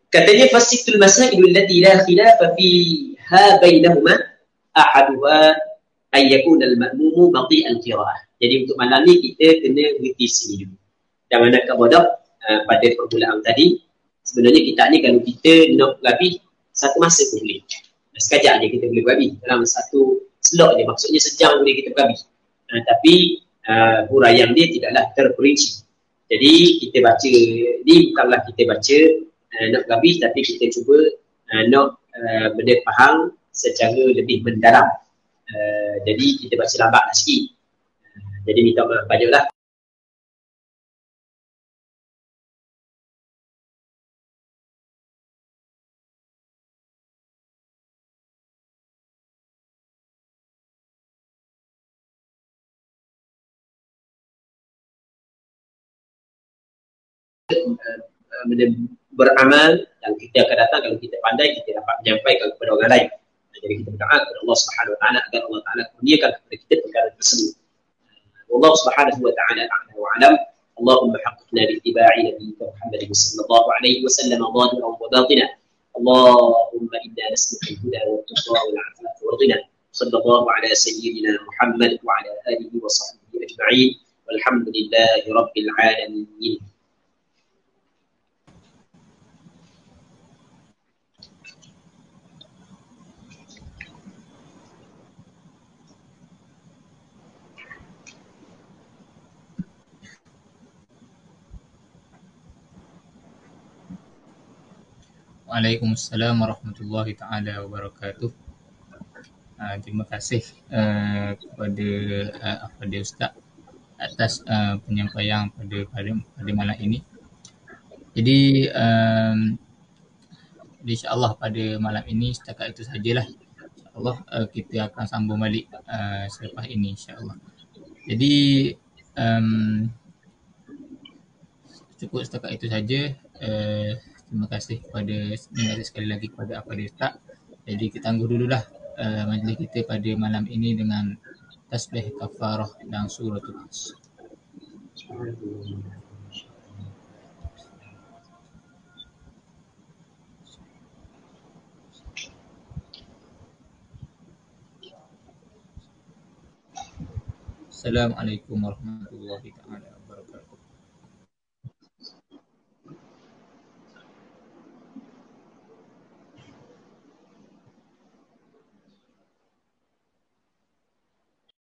Katanya fasitul masail allati la khilafa fiha bainahuma ahaduha ay yakuna al-ma'mum bati' al-qira'ah. Jadi untuk malam ni kita kena berhenti sini dulu. Jangan nak bodoh pada permulaan tadi. Sebenarnya kita ni kalau kita nak berhabis satu masa pun boleh. Sekejap je kita boleh berhabis. Dalam satu slot je, maksudnya sejam boleh kita berhabis. Tapi huraian dia tidaklah terperinci. Jadi kita baca ni bukanlah kita baca nak berhabis, tapi kita cuba nak benda faham secara lebih mendalam. Jadi kita baca lambatlah sikit. Jadi minta maaf banyaklah. Beramal dan kita akan datang kalau kita pandai, kita dapat menyampaikan kepada orang lain. Jadi kita berdoa kepada Allah Subhanahu Wa Taala agar Allah Taala kurniakan kepada kita perkara tersebut. Allah Subhanahu Wa Taala a'lam wa alam. اللهم حققنا باتباع نبيك محمد صلى الله عليه وسلم ظاهرا وباطنا. اللهم إنا نسألك الهدى والتقى والعفاف والغنى. صلى الله على سيدنا محمد وعلى آله وصحبه أجمعين، والحمد لله رب العالمين. Waalaikumsalam warahmatullahi taala wabarakatuh. Terima kasih kepada Ustaz atas penyampaian pada malam ini. Jadi insya-Allah pada malam ini setakat itu sajalah. InsyaAllah kita akan sambung balik selepas ini insya-Allah. Jadi cukup setakat itu saja. Terima kasih sekali lagi kepada Al-Fadhil Ustaz. Jadi kita tangguh dululah majlis kita pada malam ini dengan tasbih kafarah dan suratul Nas. Assalamualaikum warahmatullahi taala wabarakatuh.